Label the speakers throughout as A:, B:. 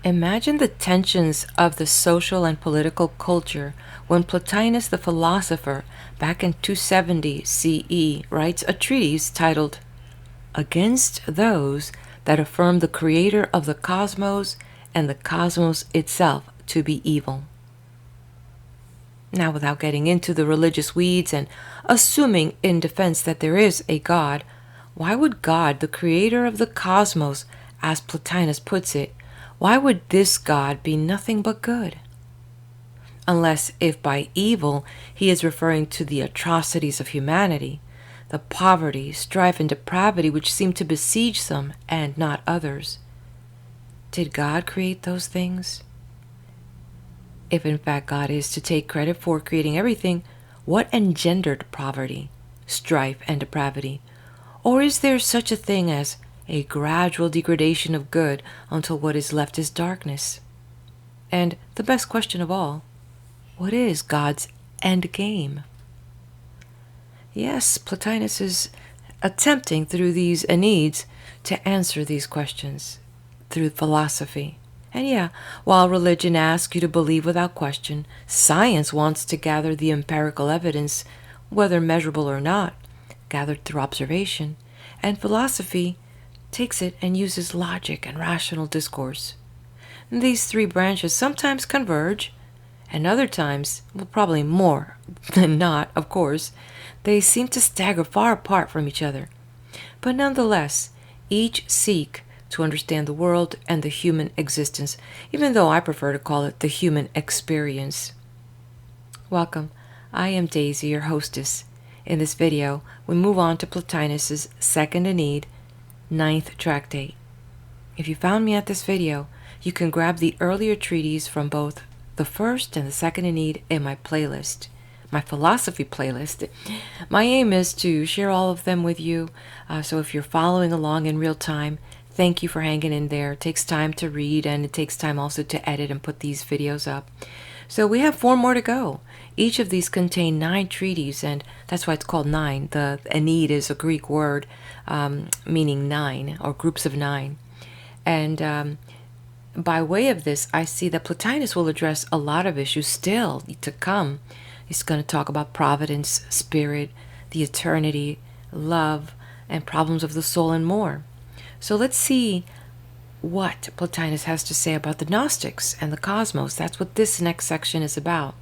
A: Imagine the tensions of the social and political culture when Plotinus the philosopher, back in 270 CE, writes a treatise titled Against Those That Affirm the Creator of the Cosmos and the Cosmos itself to be Evil. Now, without getting into the religious weeds and assuming in defense that there is a God, why would God, the creator of the cosmos, as Plotinus puts it, why would this God be nothing but good? Unless if by evil he is referring to the atrocities of humanity, the poverty, strife, and depravity which seem to besiege some and not others. Did God create those things? If in fact God is to take credit for creating everything, what engendered poverty, strife, and depravity? Or is there such a thing as a gradual degradation of good until what is left is darkness? And the best question of all, what is God's end game? Yes, Plotinus is attempting through these Enneads to answer these questions through philosophy. And yeah, while religion asks you to believe without question, science wants to gather the empirical evidence, whether measurable or not, gathered through observation, and philosophy takes it and uses logic and rational discourse. And these three branches sometimes converge, and other times, well, probably more than not, of course, they seem to stagger far apart from each other. But nonetheless, each seek to understand the world and the human existence, even though I prefer to call it the human experience. Welcome, I am Daisy, your hostess. In this video, we move on to Plotinus's Second Ennead, 9th tractate. If you found me at this video, you can grab the earlier treatises from both the First and the Second Ennead in my playlist, my philosophy playlist. My aim is to share all of them with you, so if you're following along in real time, thank you for hanging in there. It takes time to read, and it takes time also to edit and put these videos up. So we have 4 more to go. Each of these contain 9 treatises, and that's why it's called 9. The Ennead is a Greek word meaning 9, or groups of 9. And by way of this, I see that Plotinus will address a lot of issues still to come. He's going to talk about providence, spirit, the eternity, love, and problems of the soul, and more. So let's see what Plotinus has to say about the Gnostics and the cosmos. That's what this next section is about.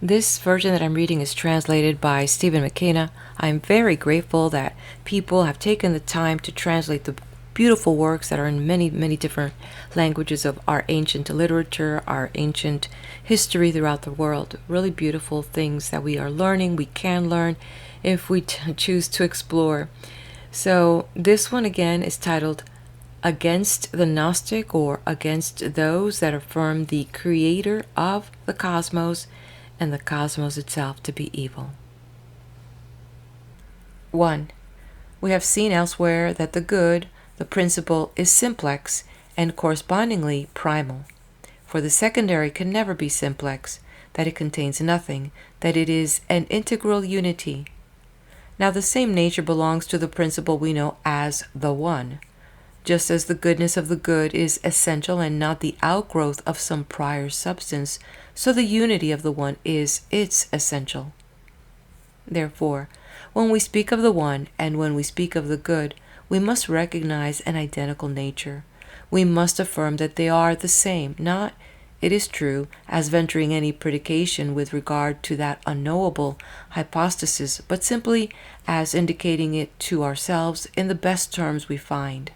A: This version that I'm reading is translated by Stephen McKenna. I'm very grateful that people have taken the time to translate the beautiful works that are in many, many different languages of our ancient literature, our ancient history throughout the world. Really beautiful things that we are learning, we can learn if we choose to explore. So this one again is titled Against the Gnostic, or Against Those That Affirm the Creator of the Cosmos and the Cosmos itself to be Evil. 1. We have seen elsewhere that the good, the principle, is simplex and correspondingly primal. For the secondary can never be simplex, that it contains nothing, that it is an integral unity. Now the same nature belongs to the principle we know as the One. Just as the goodness of the good is essential and not the outgrowth of some prior substance, so the unity of the One is its essential. Therefore, when we speak of the One and when we speak of the good, we must recognize an identical nature. We must affirm that they are the same, not, it is true, as venturing any predication with regard to that unknowable hypostasis, but simply as indicating it to ourselves in the best terms we find.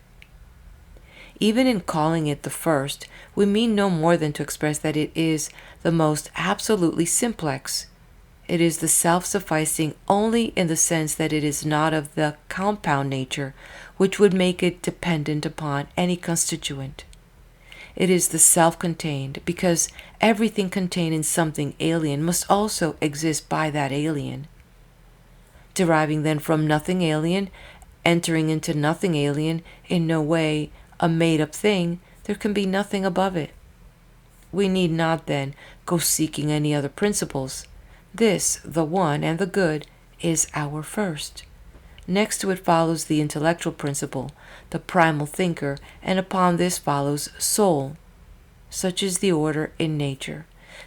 A: Even in calling it the first, we mean no more than to express that it is the most absolutely simplex. It is the self-sufficing only in the sense that it is not of the compound nature, which would make it dependent upon any constituent. It is the self-contained, because everything contained in something alien must also exist by that alien. Deriving then from nothing alien, entering into nothing alien, in no way a made-up thing, there can be nothing above it. We need not, then, go seeking any other principles. This, the One and the good, is our first. Next to it follows the intellectual principle, the primal thinker, and upon this follows soul. Such is the order in nature.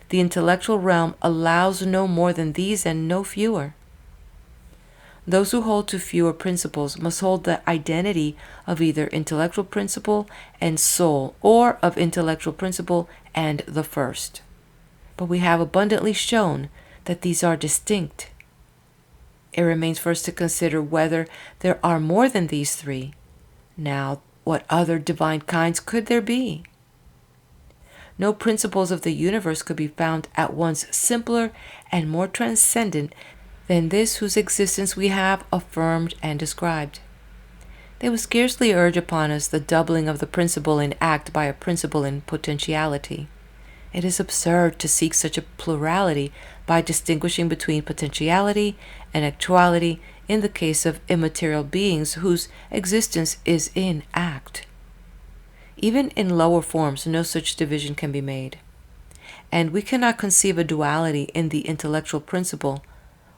A: The intellectual realm allows no more than these and no fewer. Those who hold to fewer principles must hold the identity of either intellectual principle and soul, or of intellectual principle and the first. But we have abundantly shown that these are distinct. It remains for us to consider whether there are more than these three. Now, what other divine kinds could there be? No principles of the universe could be found at once simpler and more transcendent than this whose existence we have affirmed and described. They would scarcely urge upon us the doubling of the principle in act by a principle in potentiality. It is absurd to seek such a plurality by distinguishing between potentiality and actuality in the case of immaterial beings whose existence is in act. Even in lower forms, no such division can be made. And we cannot conceive a duality in the intellectual principle,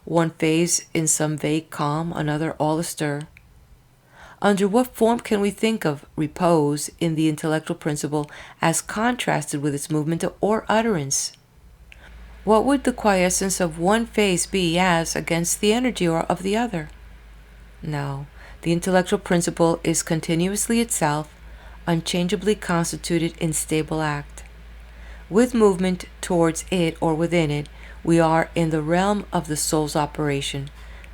A: one phase in some vague calm, another all astir. Under what form can we think of repose in the intellectual principle as contrasted with its movement or utterance? What would the quiescence of one phase be as against the energy of the other? No, the intellectual principle is continuously itself, unchangeably constituted in stable act. With movement towards it or within it, we are in the realm of the soul's operation.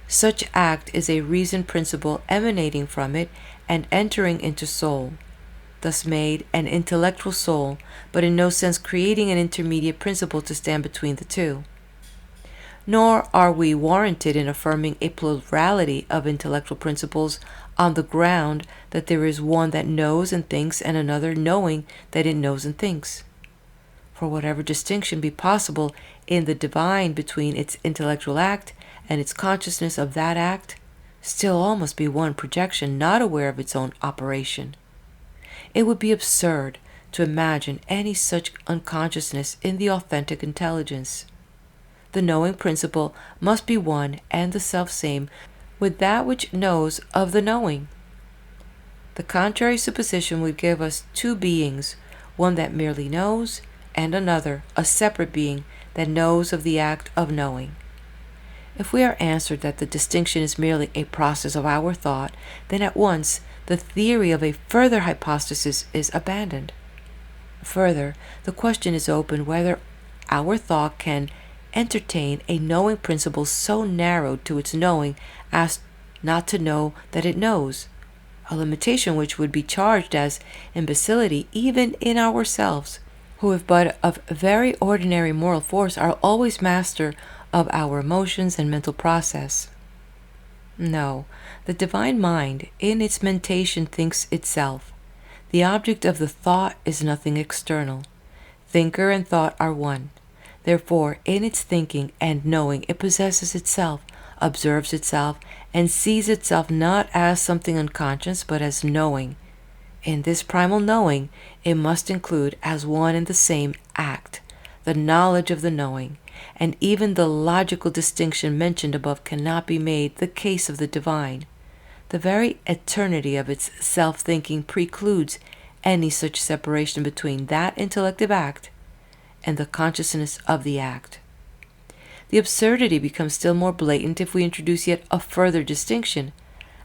A: Such act is a reason principle emanating from it and entering into soul, thus made an intellectual soul, but in no sense creating an intermediate principle to stand between the two. Nor are we warranted in affirming a plurality of intellectual principles on the ground that there is one that knows and thinks and another knowing that it knows and thinks. For whatever distinction be possible in the divine between its intellectual act and its consciousness of that act, still all must be one projection not aware of its own operation. It would be absurd to imagine any such unconsciousness in the authentic intelligence. The knowing principle must be one and the self-same with that which knows of the knowing. The contrary supposition would give us two beings, one that merely knows, and another, a separate being, that knows of the act of knowing. If we are answered that the distinction is merely a process of our thought, then at once the theory of a further hypostasis is abandoned. Further, the question is open whether our thought can entertain a knowing principle so narrowed to its knowing as not to know that it knows, a limitation which would be charged as imbecility even in ourselves, who if but of very ordinary moral force are always master of our emotions and mental process. No, the divine mind in its mentation thinks itself. The object of the thought is nothing external. Thinker and thought are one. Therefore, in its thinking and knowing, it possesses itself, observes itself, and sees itself not as something unconscious, but as knowing. In this primal knowing, it must include as one and the same act, the knowledge of the knowing, and even the logical distinction mentioned above cannot be made the case of the divine. The very eternity of its self-thinking precludes any such separation between that intellective act and the consciousness of the act. The absurdity becomes still more blatant if we introduce yet a further distinction,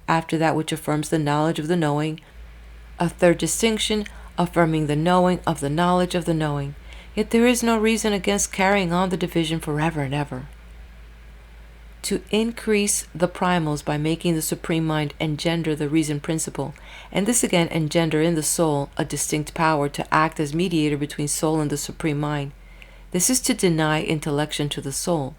A: after that which affirms the knowledge of the knowing, a third distinction affirming the knowing of the knowledge of the knowing. Yet there is no reason against carrying on the division forever and ever. To increase the primals by making the supreme mind engender the reason principle, and this again engender in the soul a distinct power to act as mediator between soul and the supreme mind. This is to deny intellection to the soul,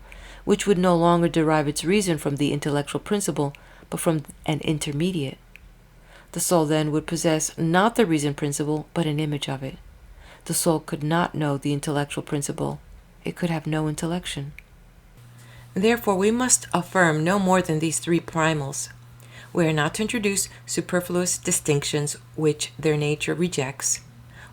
A: which would no longer derive its reason from the intellectual principle, but from an intermediate. The soul then would possess not the reason principle, but an image of it. The soul could not know the intellectual principle. It could have no intellection. Therefore, we must affirm no more than these three primals. We are not to introduce superfluous distinctions which their nature rejects.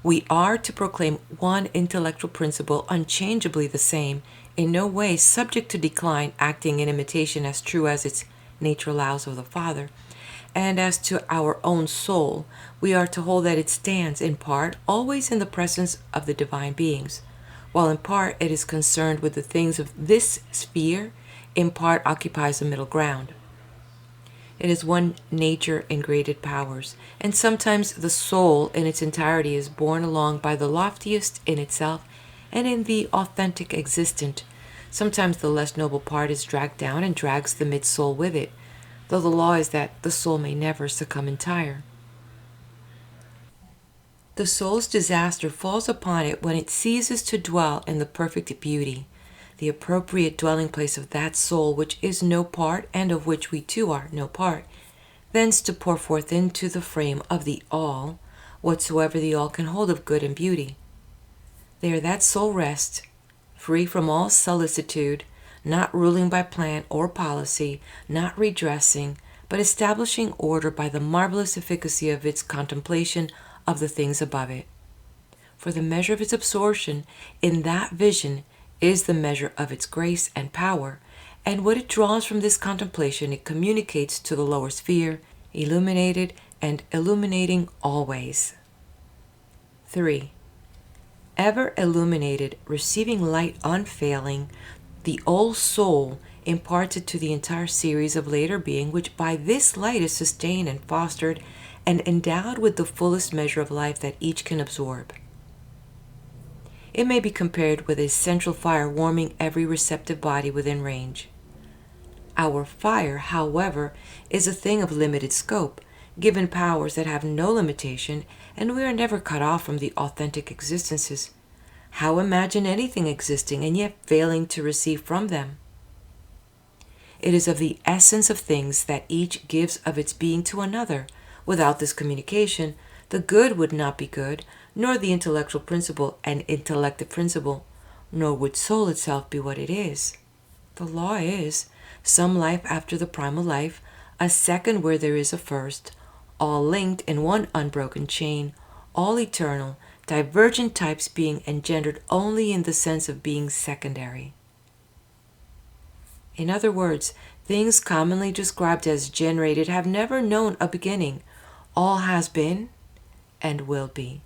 A: We are to proclaim one intellectual principle unchangeably the same, in no way subject to decline, acting in imitation as true as its nature allows of the Father, And as to our own soul, we are to hold that it stands, in part, always in the presence of the divine beings, while in part it is concerned with the things of this sphere, in part occupies the middle ground. It is one nature in graded powers, and sometimes the soul in its entirety is borne along by the loftiest in itself and in the authentic existent. Sometimes the less noble part is dragged down and drags the mid-soul with it, though the law is that the soul may never succumb entire. The soul's disaster falls upon it when it ceases to dwell in the perfect beauty, the appropriate dwelling place of that soul which is no part, and of which we too are no part, thence to pour forth into the frame of the all, whatsoever the all can hold of good and beauty. There that soul rests, free from all solicitude, not ruling by plan or policy, not redressing, but establishing order by the marvelous efficacy of its contemplation of the things above it. For the measure of its absorption in that vision is the measure of its grace and power, and what it draws from this contemplation it communicates to the lower sphere, illuminated and illuminating always. 3. Ever illuminated, receiving light unfailing, the old soul imparts it to the entire series of later being, which by this light is sustained and fostered and endowed with the fullest measure of life that each can absorb. It may be compared with a central fire warming every receptive body within range. Our fire, however, is a thing of limited scope, given powers that have no limitation, and we are never cut off from the authentic existences. How imagine anything existing and yet failing to receive from them? It is of the essence of things that each gives of its being to another. Without this communication, the good would not be good, nor the intellectual principle an intellective principle, nor would soul itself be what it is. The law is some life after the primal life, a second where there is a first, all linked in one unbroken chain, all eternal, divergent types being engendered only in the sense of being secondary. In other words, things commonly described as generated have never known a beginning. All has been and will be.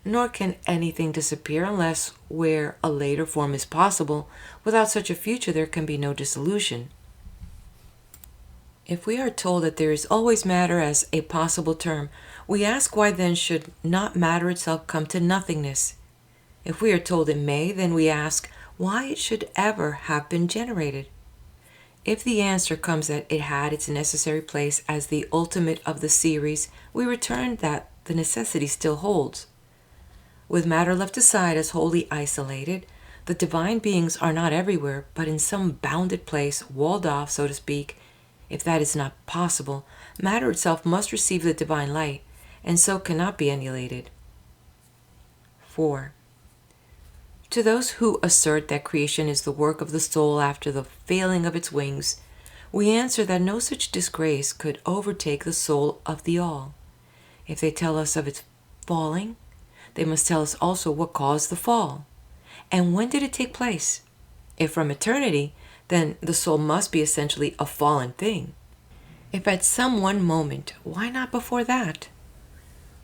A: Nor can anything disappear unless where a later form is possible. Without such a future there can be no dissolution. If we are told that there is always matter as a possible term, we ask why then should not matter itself come to nothingness? If we are told it may, then we ask why it should ever have been generated. If the answer comes that it had its necessary place as the ultimate of the series, we return that the necessity still holds. With matter left aside as wholly isolated, the divine beings are not everywhere, but in some bounded place, walled off, so to speak. If that is not possible, matter itself must receive the divine light, and so cannot be annihilated. 4. To those who assert that creation is the work of the soul after the failing of its wings, we answer that no such disgrace could overtake the soul of the all. If they tell us of its falling, they must tell us also what caused the fall, and when did it take place. If from eternity, then the soul must be essentially a fallen thing. If at some one moment, why not before that?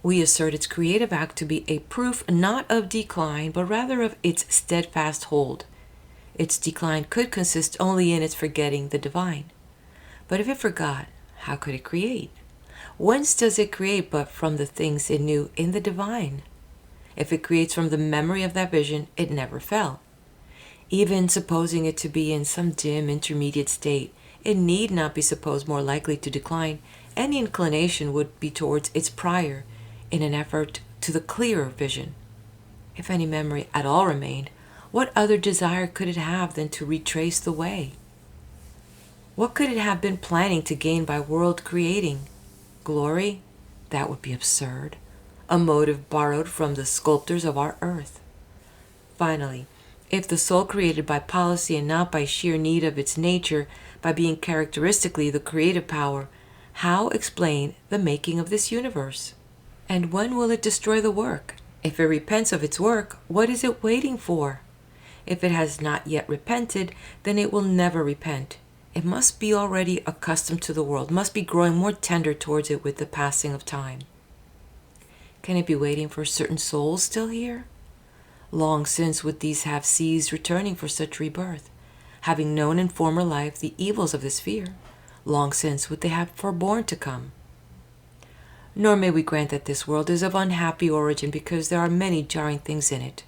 A: We assert its creative act to be a proof not of decline, but rather of its steadfast hold. Its decline could consist only in its forgetting the divine. But if it forgot, how could it create? Whence does it create but from the things it knew in the divine? If it creates from the memory of that vision, it never fell. Even supposing it to be in some dim intermediate state, it need not be supposed more likely to decline. Any inclination would be towards its prior, in an effort to the clearer vision. If any memory at all remained, what other desire could it have than to retrace the way? What could it have been planning to gain by world creating? Glory? That would be absurd. A motive borrowed from the sculptors of our earth. Finally, if the soul created by policy and not by sheer need of its nature, by being characteristically the creative power, how explain the making of this universe? And when will it destroy the work? If it repents of its work, what is it waiting for? If it has not yet repented, then it will never repent. it must be already accustomed to the world, must be growing more tender towards it with the passing of time. Can it be waiting for certain souls still here? Long since would these have ceased returning for such rebirth, having known in former life the evils of this sphere. Long since would they have forborne to come. Nor may we grant that this world is of unhappy origin because there are many jarring things in it.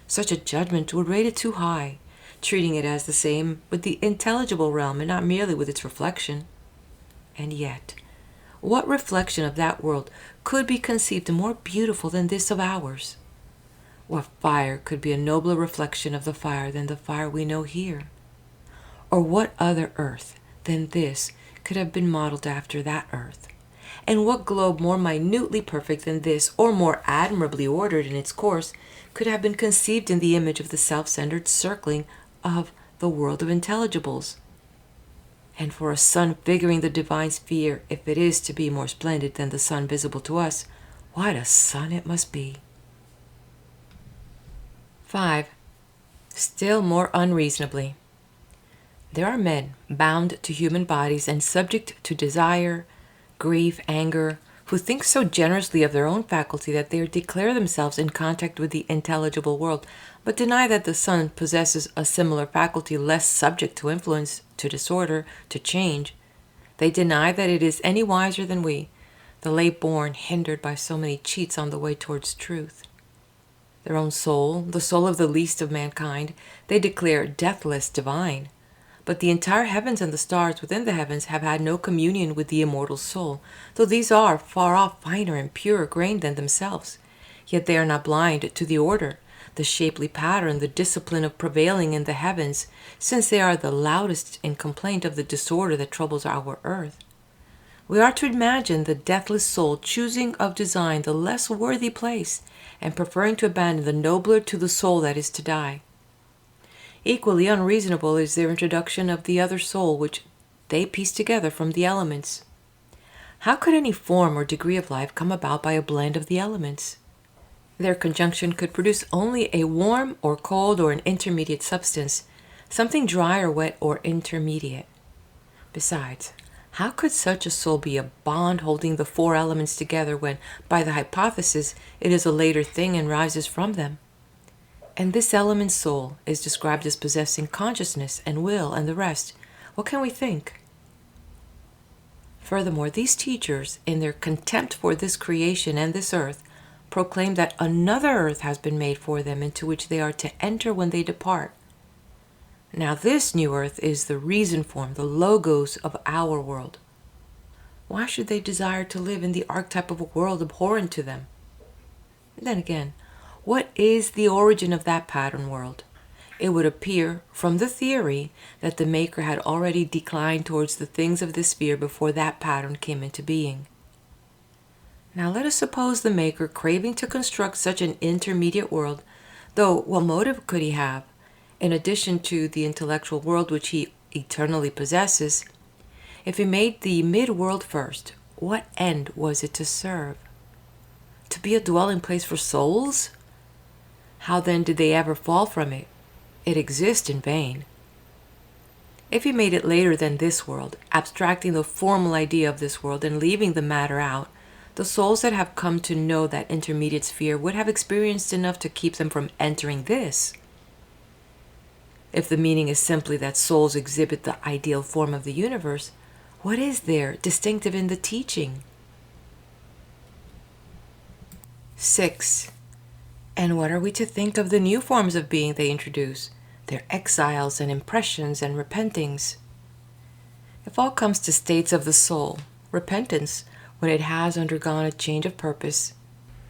A: Such a judgment would rate it too high, treating it as the same with the intelligible realm and not merely with its reflection. And yet, what reflection of that world could be conceived more beautiful than this of ours? What fire could be a nobler reflection of the fire than the fire we know here? Or what other earth than this could have been modeled after that earth? And what globe more minutely perfect than this, or more admirably ordered in its course, could have been conceived in the image of the self-centered circling of the world of intelligibles? And for a sun figuring the divine sphere, if it is to be more splendid than the sun visible to us, what a sun it must be! 5. Still more unreasonably. There are men bound to human bodies and subject to desire, grief, anger, who think so generously of their own faculty that they declare themselves in contact with the intelligible world, but deny that the sun possesses a similar faculty less subject to influence, to disorder, to change. They deny that it is any wiser than we, the late-born, hindered by so many cheats on the way towards truth. Their own soul, the soul of the least of mankind, they declare deathless, divine. But the entire heavens and the stars within the heavens have had no communion with the immortal soul, though these are far off finer and purer grained than themselves. Yet they are not blind to the order, the shapely pattern, the discipline of prevailing in the heavens, since they are the loudest in complaint of the disorder that troubles our earth. We are to imagine the deathless soul choosing of design the less worthy place, and preferring to abandon the nobler to the soul that is to die. Equally unreasonable is their introduction of the other soul which they piece together from the elements. How could any form or degree of life come about by a blend of the elements? Their conjunction could produce only a warm or cold or an intermediate substance, something dry or wet or intermediate. Besides, how could such a soul be a bond holding the four elements together when, by the hypothesis, it is a later thing and rises from them? And this element soul is described as possessing consciousness and will and the rest. What can we think? Furthermore, these teachers, in their contempt for this creation and this earth, proclaim that another earth has been made for them into which they are to enter when they depart. Now this new earth is the reason form, the logos of our world. Why should they desire to live in the archetype of a world abhorrent to them? And then again, what is the origin of that pattern world? It would appear from the theory that the Maker had already declined towards the things of this sphere before that pattern came into being. Now let us suppose the Maker craving to construct such an intermediate world, though what motive could he have, in addition to the intellectual world which he eternally possesses? If he made the mid-world first, what end was it to serve? To be a dwelling place for souls? How then did they ever fall from it? It exists in vain. If he made it later than this world, abstracting the formal idea of this world and leaving the matter out, the souls that have come to know that intermediate sphere would have experienced enough to keep them from entering this. If the meaning is simply that souls exhibit the ideal form of the universe, what is there distinctive in the teaching? 6. And what are we to think of the new forms of being they introduce, their exiles and impressions and repentings? If all comes to states of the soul, repentance when it has undergone a change of purpose,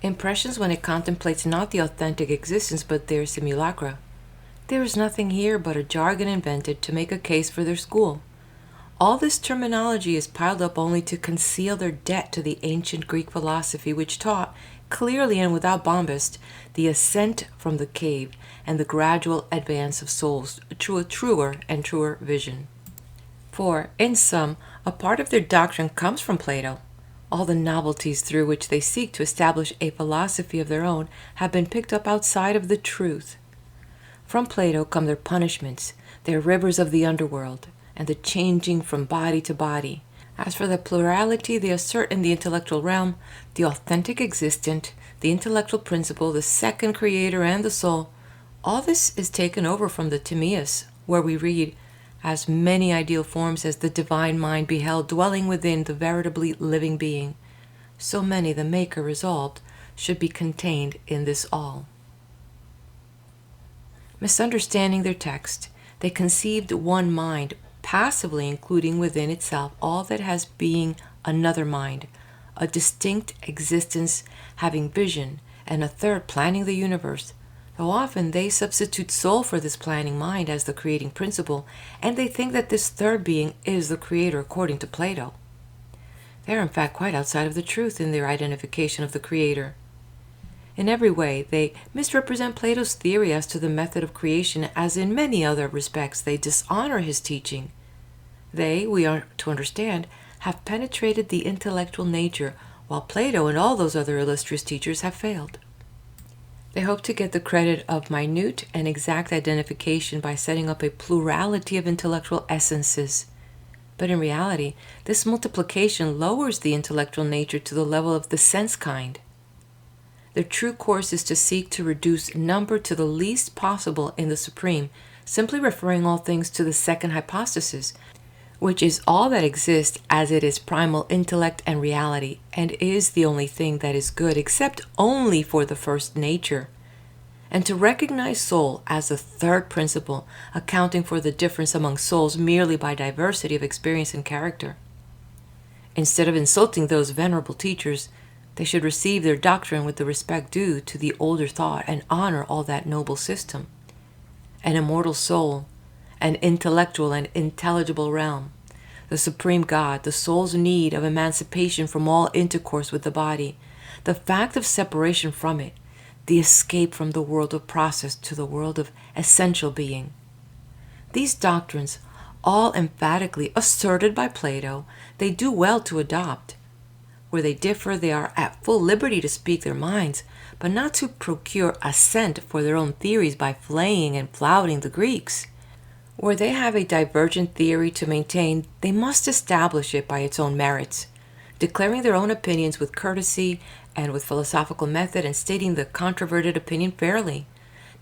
A: impressions when it contemplates not the authentic existence but their simulacra, there is nothing here but a jargon invented to make a case for their school. All this terminology is piled up only to conceal their debt to the ancient Greek philosophy which taught, clearly and without bombast, the ascent from the cave and the gradual advance of souls to a truer and truer vision. For, in sum, a part of their doctrine comes from Plato. All the novelties through which they seek to establish a philosophy of their own have been picked up outside of the truth. From Plato come their punishments, their rivers of the underworld, and the changing from body to body. As for the plurality they assert in the intellectual realm, the authentic existent, the intellectual principle, the second creator, and the soul, all this is taken over from the Timaeus, where we read, as many ideal forms as the divine mind beheld dwelling within the veritably living being, so many the Maker resolved should be contained in this all. Misunderstanding their text, they conceived one mind, passively including within itself all that has being another mind, a distinct existence having vision, and a third planning the universe, though often they substitute soul for this planning mind as the creating principle, and they think that this third being is the creator according to Plato. They are in fact quite outside of the truth in their identification of the creator. In every way, they misrepresent Plato's theory as to the method of creation, as in many other respects they dishonor his teaching. They, we are to understand, have penetrated the intellectual nature, while Plato and all those other illustrious teachers have failed. They hope to get the credit of minute and exact identification by setting up a plurality of intellectual essences. But in reality, this multiplication lowers the intellectual nature to the level of the sense kind. Their true course is to seek to reduce number to the least possible in the Supreme, simply referring all things to the second hypostasis, which is all that exists as it is primal intellect and reality, and is the only thing that is good except only for the first nature. And to recognize soul as the third principle, accounting for the difference among souls merely by diversity of experience and character. Instead of insulting those venerable teachers, they should receive their doctrine with the respect due to the older thought and honor all that noble system. An immortal soul, an intellectual and intelligible realm, the supreme God, the soul's need of emancipation from all intercourse with the body, the fact of separation from it, the escape from the world of process to the world of essential being. These doctrines, all emphatically asserted by Plato, they do well to adopt. Where they differ, they are at full liberty to speak their minds, but not to procure assent for their own theories by flaying and flouting the Greeks. Where they have a divergent theory to maintain, they must establish it by its own merits, declaring their own opinions with courtesy and with philosophical method, and stating the controverted opinion fairly.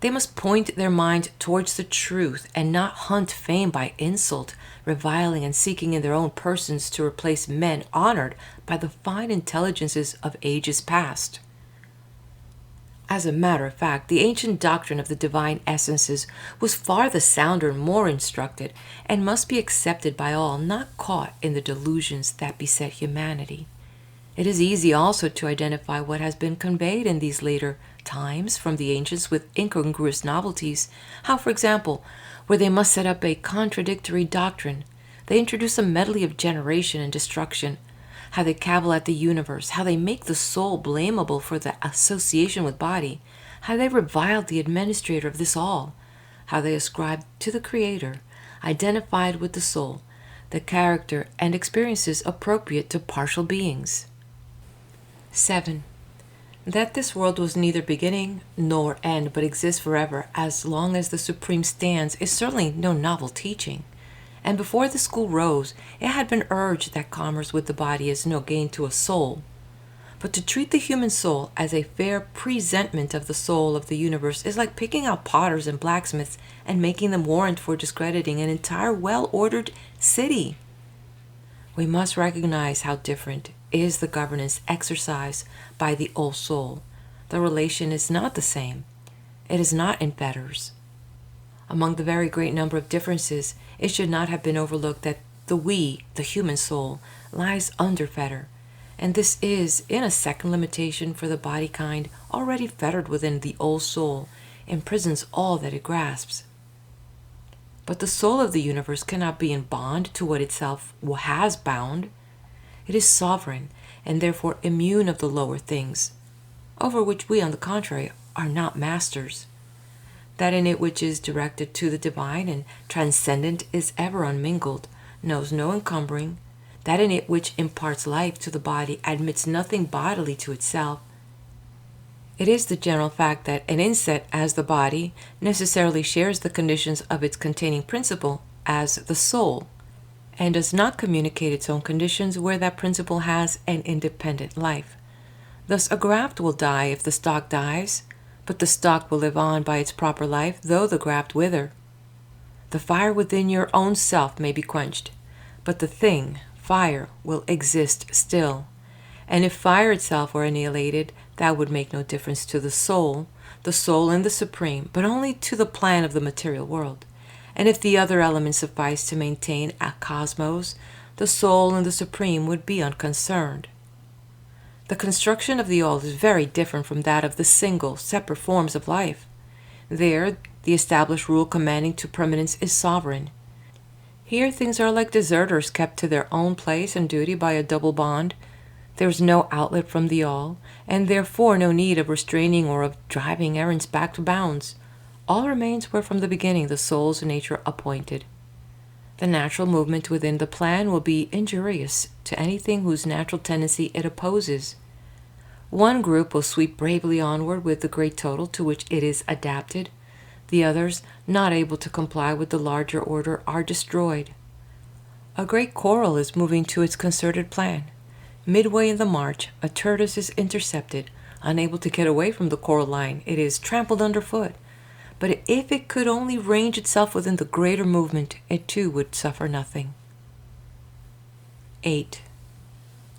A: They must point their mind towards the truth and not hunt fame by insult, reviling and seeking in their own persons to replace men honored by the fine intelligences of ages past. As a matter of fact, the ancient doctrine of the divine essences was far the sounder and more instructed, and must be accepted by all not caught in the delusions that beset humanity. It is easy also to identify what has been conveyed in these later times from the ancients with incongruous novelties, how, for example, where they must set up a contradictory doctrine, they introduce a medley of generation and destruction, how they cavil at the universe, how they make the soul blamable for the association with body, how they revile the administrator of this all, how they ascribe to the Creator, identified with the soul, the character and experiences appropriate to partial beings. 7. That this world was neither beginning nor end, but exists forever as long as the Supreme stands, is certainly no novel teaching. And before the school rose, it had been urged that commerce with the body is no gain to a soul. But to treat the human soul as a fair presentment of the soul of the universe is like picking out potters and blacksmiths and making them warrant for discrediting an entire well-ordered city. We must recognize how different is the governance exercised by the old soul. The relation is not the same. It is not in fetters. Among the very great number of differences, it should not have been overlooked that the human soul, lies under fetter, and this is, in a second limitation for the body kind, already fettered within the old soul, imprisons all that it grasps. But the soul of the universe cannot be in bond to what itself has bound. It is sovereign, and therefore immune of the lower things, over which we, on the contrary, are not masters. That in it which is directed to the divine and transcendent is ever unmingled, knows no encumbering. That in it which imparts life to the body admits nothing bodily to itself. It is the general fact that an insect, as the body, necessarily shares the conditions of its containing principle, as the soul, and does not communicate its own conditions where that principle has an independent life. Thus a graft will die if the stalk dies, but the stalk will live on by its proper life, though the graft wither. The fire within your own self may be quenched, but the thing, fire, will exist still. And if fire itself were annihilated, that would make no difference to the soul and the supreme, but only to the plan of the material world. And if the other elements suffice to maintain a cosmos, the soul and the supreme would be unconcerned. The construction of the all is very different from that of the single, separate forms of life. There, the established rule commanding to permanence is sovereign. Here things are like deserters kept to their own place and duty by a double bond. There is no outlet from the all, and therefore no need of restraining or of driving errands back to bounds. All remains where from the beginning the soul's nature appointed. The natural movement within the plan will be injurious to anything whose natural tendency it opposes. One group will sweep bravely onward with the great total to which it is adapted. The others, not able to comply with the larger order, are destroyed. A great coral is moving to its concerted plan. Midway in the march, a tortoise is intercepted. Unable to get away from the coral line, it is trampled underfoot. But if it could only range itself within the greater movement, it too would suffer nothing. 8.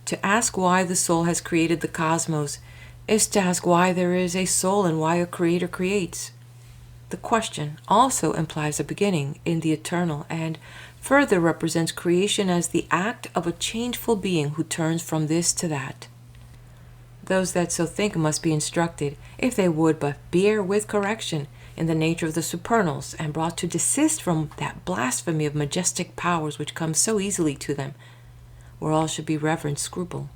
A: To ask why the soul has created the cosmos is to ask why there is a soul and why a creator creates. The question also implies a beginning in the eternal and further represents creation as the act of a changeful being who turns from this to that. Those that so think must be instructed, if they would but bear with correction, in the nature of the supernals, and brought to desist from that blasphemy of majestic powers which comes so easily to them, where all should be reverent scruple.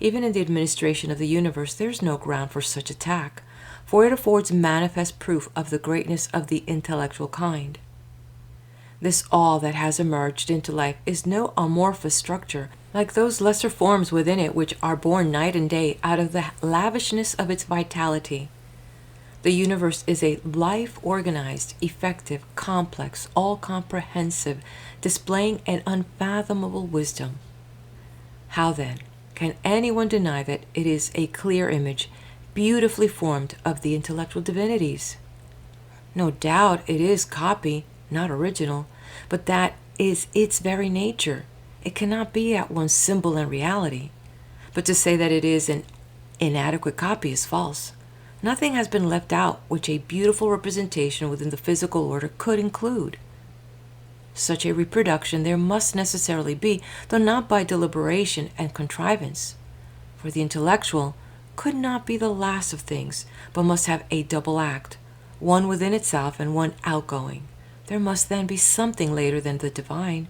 A: Even in the administration of the universe there is no ground for such attack, for it affords manifest proof of the greatness of the intellectual kind. This all that has emerged into life is no amorphous structure, like those lesser forms within it which are born night and day out of the lavishness of its vitality. The universe is a life organized, effective, complex, all-comprehensive, displaying an unfathomable wisdom. How then can anyone deny that it is a clear image, beautifully formed, of the intellectual divinities? No doubt it is copy, not original, but that is its very nature. It cannot be at once symbol and reality. But to say that it is an inadequate copy is false. Nothing has been left out which a beautiful representation within the physical order could include. Such a reproduction there must necessarily be, though not by deliberation and contrivance. For the intellectual could not be the last of things, but must have a double act, one within itself and one outgoing. There must then be something later than the divine,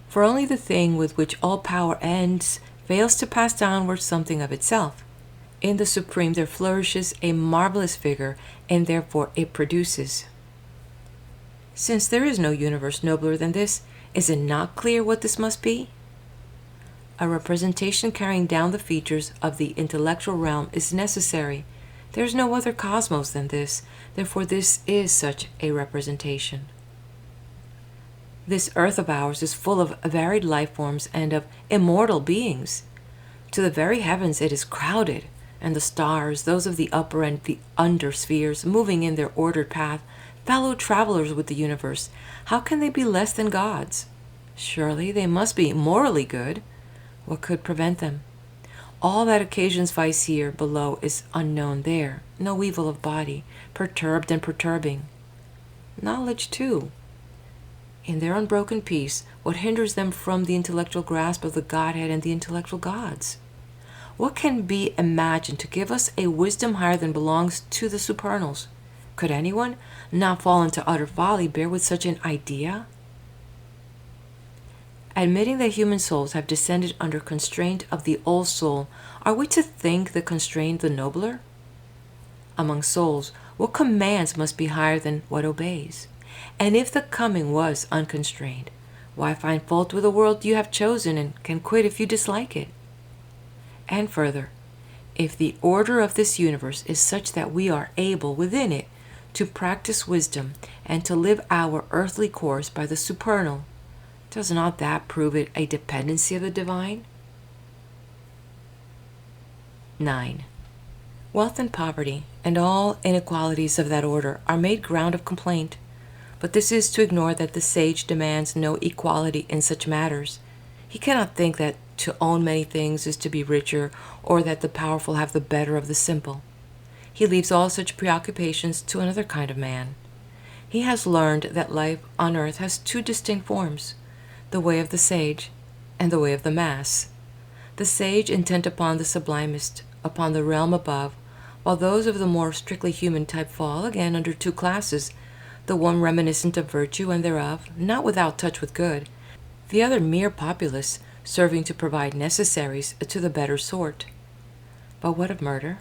A: for only the thing with which all power ends fails to pass downward something of itself. In the supreme there flourishes a marvelous vigor, and therefore it produces. Since there is no universe nobler than this, is it not clear what this must be? A representation carrying down the features of the intellectual realm is necessary. There is no other cosmos than this, therefore this is such a representation. This earth of ours is full of varied life forms and of immortal beings. To the very heavens it is crowded, and the stars, those of the upper and the under spheres, moving in their ordered path, fellow travelers with the universe, how can they be less than gods? Surely they must be morally good. What could prevent them? All that occasions vice here below is unknown there, no evil of body, perturbed and perturbing. Knowledge, too. In their unbroken peace, what hinders them from the intellectual grasp of the Godhead and the intellectual gods? What can be imagined to give us a wisdom higher than belongs to the supernals? Could anyone, not fall into utter folly, bear with such an idea? Admitting that human souls have descended under constraint of the old soul, are we to think the constrained the nobler? Among souls, what commands must be higher than what obeys? And if the coming was unconstrained, why find fault with the world you have chosen and can quit if you dislike it? And further, if the order of this universe is such that we are able within it to practice wisdom and to live our earthly course by the supernal, Does not that prove it a dependency of the divine? 9. Wealth and poverty, and all inequalities of that order, are made ground of complaint. But this is to ignore that the sage demands no equality in such matters. He cannot think that to own many things is to be richer, or that the powerful have the better of the simple. He leaves all such preoccupations to another kind of man. He has learned that life on earth has two distinct forms, the way of the sage and the way of the mass. The sage intent upon the sublimest, upon the realm above, while those of the more strictly human type fall again under two classes, the one reminiscent of virtue and thereof, not without touch with good, the other mere populace, serving to provide necessaries to the better sort. But what of murder?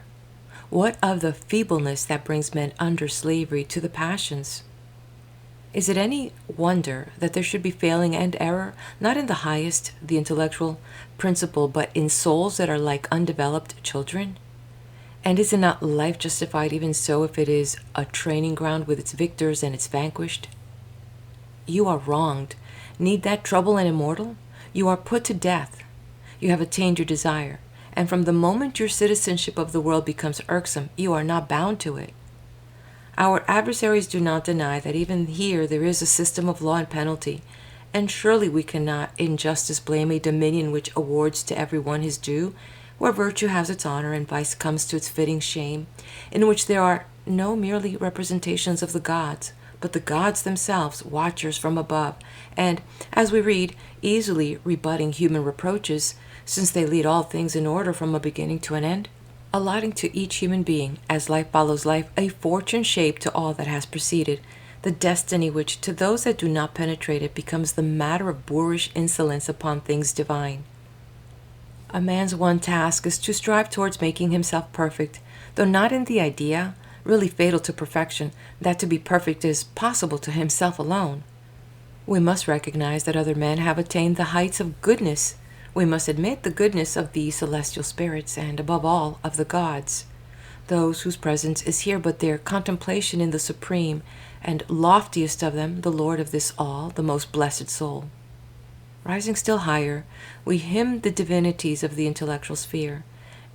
A: What of the feebleness that brings men under slavery to the passions? Is it any wonder that there should be failing and error, not in the highest, the intellectual, principle, but in souls that are like undeveloped children? And is it not life justified even so if it is a training ground with its victors and its vanquished? You are wronged. Need that trouble and immortal? You are put to death. You have attained your desire, and from the moment your citizenship of the world becomes irksome, you are not bound to it. Our adversaries do not deny that even here there is a system of law and penalty, and surely we cannot in justice blame a dominion which awards to every one his due, where virtue has its honor and vice comes to its fitting shame, in which there are no merely representations of the gods, but the gods themselves, watchers from above, and, as we read, easily rebutting human reproaches, since they lead all things in order from a beginning to an end, allotting to each human being, as life follows life, a fortune shaped to all that has preceded, the destiny which, to those that do not penetrate it, becomes the matter of boorish insolence upon things divine. A man's one task is to strive towards making himself perfect, though not in the idea, really fatal to perfection, that to be perfect is possible to himself alone. We must recognize that other men have attained the heights of goodness. We must admit the goodness of the celestial spirits, and above all, of the gods, those whose presence is here but their contemplation in the supreme and loftiest of them, the Lord of this all, the most blessed soul. Rising still higher, we hymn the divinities of the intellectual sphere,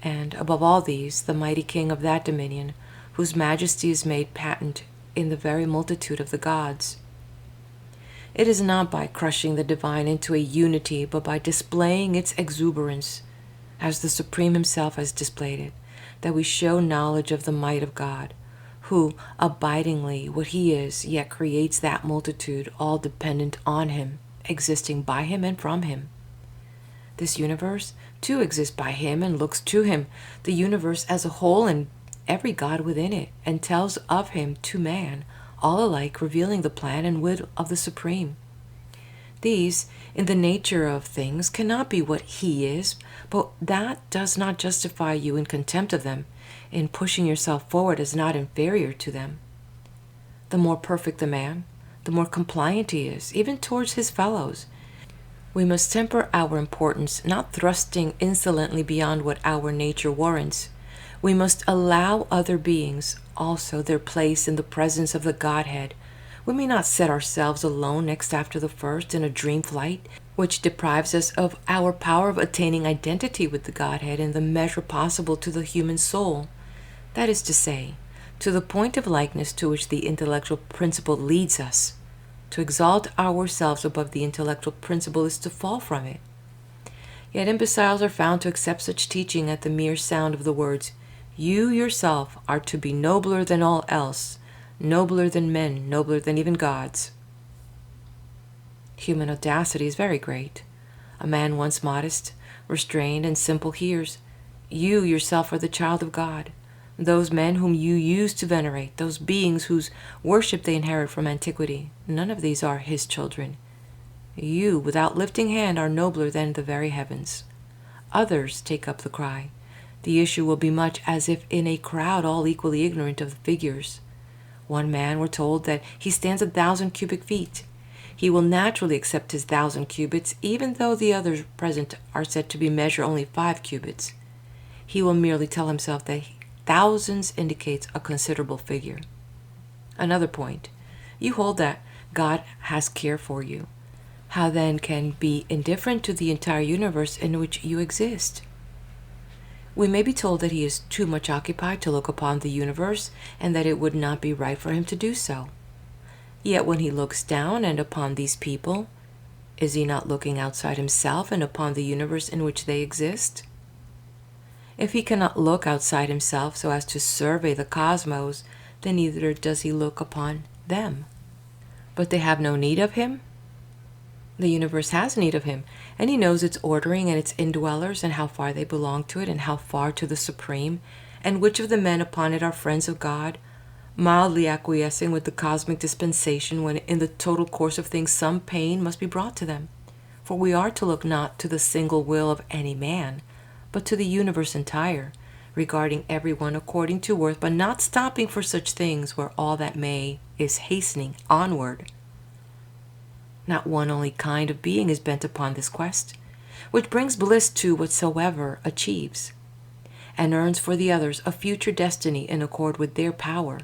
A: and, above all these, the mighty king of that dominion, whose majesty is made patent in the very multitude of the gods. It is not by crushing the divine into a unity, but by displaying its exuberance, as the Supreme himself has displayed it, that we show knowledge of the might of God, who, abidingly what he is, yet creates that multitude, all dependent on him, existing by him and from him. This universe, too, exists by him and looks to him, the universe as a whole and every god within it, and tells of him to man, all alike revealing the plan and will of the Supreme. These, in the nature of things, cannot be what he is, but that does not justify you in contempt of them, in pushing yourself forward as not inferior to them. The more perfect the man, the more compliant he is, even towards his fellows. We must temper our importance, not thrusting insolently beyond what our nature warrants. We must allow other beings also their place in the presence of the Godhead. We may not set ourselves alone next after the first in a dream flight, which deprives us of our power of attaining identity with the Godhead in the measure possible to the human soul. That is to say, to the point of likeness to which the intellectual principle leads us. To exalt ourselves above the intellectual principle is to fall from it. Yet imbeciles are found to accept such teaching at the mere sound of the words, "You yourself are to be nobler than all else, nobler than men, nobler than even gods." Human audacity is very great. A man once modest, restrained, and simple hears, "You yourself are the child of God." Those men whom you used to venerate, those beings whose worship they inherit from antiquity, none of these are his children. You, without lifting hand, are nobler than the very heavens. Others take up the cry. The issue will be much as if in a crowd all equally ignorant of the figures. One man, we're told, that he stands 1,000 cubic feet. He will naturally accept his 1,000 cubits, even though the others present are said to be measure only 5 cubits. He will merely tell himself that thousands indicates a considerable figure. Another point. You hold that God has care for you. how then can be indifferent to the entire universe in which you exist? We may be told that he is too much occupied to look upon the universe, and that it would not be right for him to do so. Yet when he looks down and upon these people, is he not looking outside himself and upon the universe in which they exist? If he cannot look outside himself so as to survey the cosmos, then neither does he look upon them. But they have no need of him? The universe has need of him, and he knows its ordering and its indwellers, and how far they belong to it, and how far to the Supreme, and which of the men upon it are friends of God, mildly acquiescing with the cosmic dispensation when in the total course of things some pain must be brought to them. For we are to look not to the single will of any man, but to the universe entire, regarding everyone according to worth, but not stopping for such things where all that may is hastening onward. Not one only kind of being is bent upon this quest, which brings bliss to whatsoever achieves, and earns for the others a future destiny in accord with their power.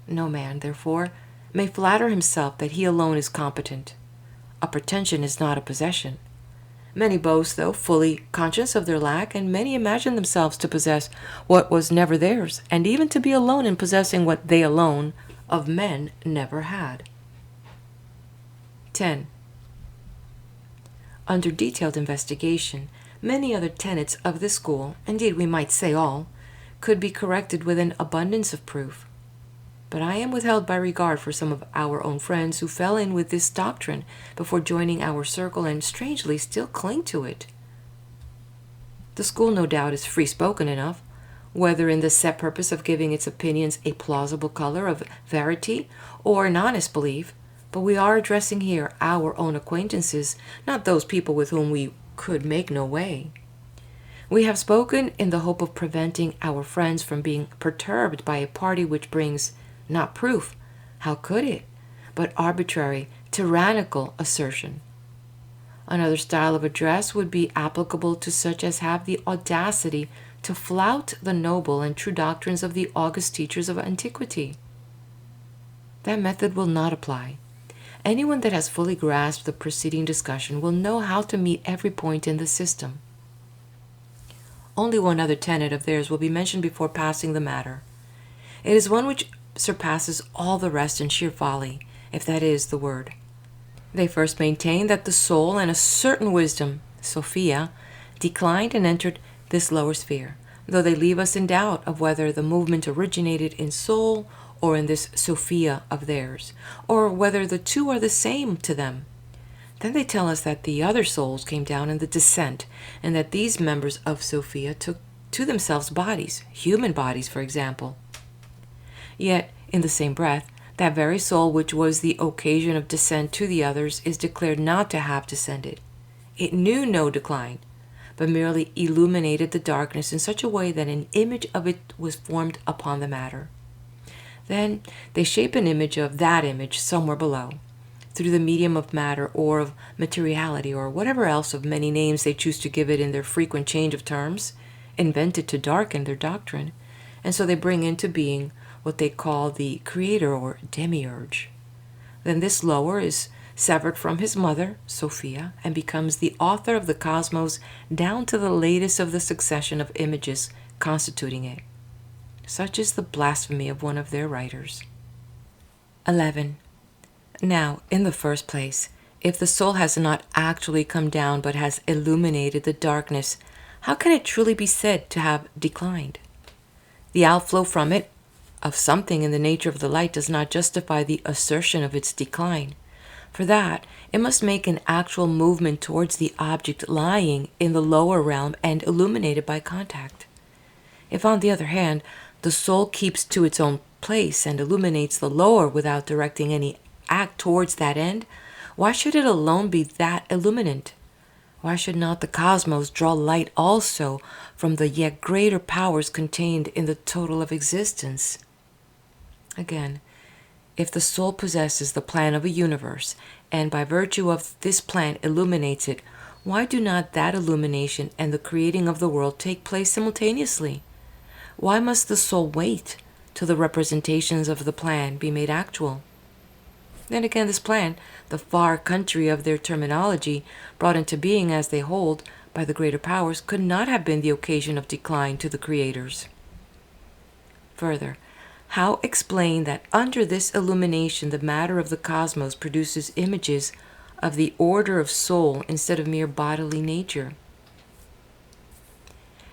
A: No man, therefore, may flatter himself that he alone is competent. A pretension is not a possession. Many boast, though fully conscious of their lack, and many imagine themselves to possess what was never theirs, and even to be alone in possessing what they alone of men never had. 10. Under detailed investigation, many other tenets of this school, indeed we might say all, could be corrected with an abundance of proof. But I am withheld by regard for some of our own friends who fell in with this doctrine before joining our circle and strangely still cling to it. The school no doubt is free-spoken enough, whether in the set purpose of giving its opinions a plausible color of verity or an honest belief, but we are addressing here our own acquaintances, not those people with whom we could make no way. We have spoken in the hope of preventing our friends from being perturbed by a party which brings not proof, how could it, but arbitrary, tyrannical assertion. Another style of address would be applicable to such as have the audacity to flout the noble and true doctrines of the august teachers of antiquity. That method will not apply. Anyone that has fully grasped the preceding discussion will know how to meet every point in the system. Only one other tenet of theirs will be mentioned before passing the matter. It is one which surpasses all the rest in sheer folly, if that is the word. They first maintain that the soul and a certain wisdom, Sophia, declined and entered this lower sphere, though they leave us in doubt of whether the movement originated in soul or in this Sophia of theirs, or whether the two are the same to them. Then they tell us that the other souls came down in the descent, and that these members of Sophia took to themselves bodies, human bodies, for example. Yet, in the same breath, that very soul which was the occasion of descent to the others is declared not to have descended. It knew no decline, but merely illuminated the darkness in such a way that an image of it was formed upon the matter. Then they shape an image of that image somewhere below, through the medium of matter or of materiality or whatever else of many names they choose to give it in their frequent change of terms, invented to darken their doctrine, and so they bring into being what they call the creator or demiurge. Then this lower is severed from his mother, Sophia, and becomes the author of the cosmos down to the latest of the succession of images constituting it. Such is the blasphemy of one of their writers. 11. Now, in the first place, if the soul has not actually come down but has illuminated the darkness, how can it truly be said to have declined? The outflow from it of something in the nature of the light does not justify the assertion of its decline. For that, it must make an actual movement towards the object lying in the lower realm and illuminated by contact. If, on the other hand, the soul keeps to its own place and illuminates the lower without directing any act towards that end, why should it alone be that illuminant? Why should not the cosmos draw light also from the yet greater powers contained in the total of existence? Again, if the soul possesses the plan of a universe, and by virtue of this plan illuminates it, why do not that illumination and the creating of the world take place simultaneously? Why must the soul wait till the representations of the plan be made actual? Then again, this plan, the far country of their terminology, brought into being as they hold by the greater powers, could not have been the occasion of decline to the creators. Further, how explain that under this illumination the matter of the cosmos produces images of the order of soul instead of mere bodily nature?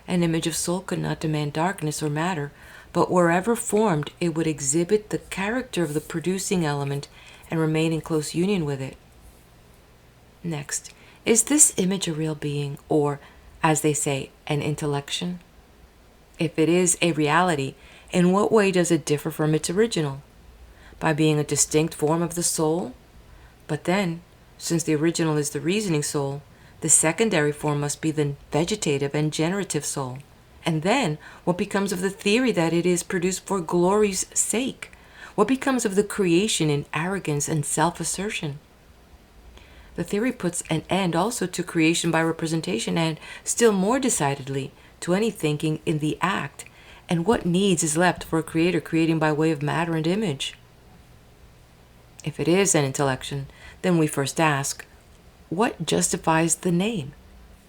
A: An image of soul could not demand darkness or matter, but wherever formed it would exhibit the character of the producing element and remain in close union with it. Next, is this image a real being, or, as they say, an intellection? If it is a reality, in what way does it differ from its original? By being a distinct form of the soul? But then, since the original is the reasoning soul, the secondary form must be the vegetative and generative soul. And then, what becomes of the theory that it is produced for glory's sake? What becomes of the creation in arrogance and self-assertion? The theory puts an end also to creation by representation, and still more decidedly to any thinking in the act. And what needs is left for a creator creating by way of matter and image? If it is an intellection, then we first ask, what justifies the name?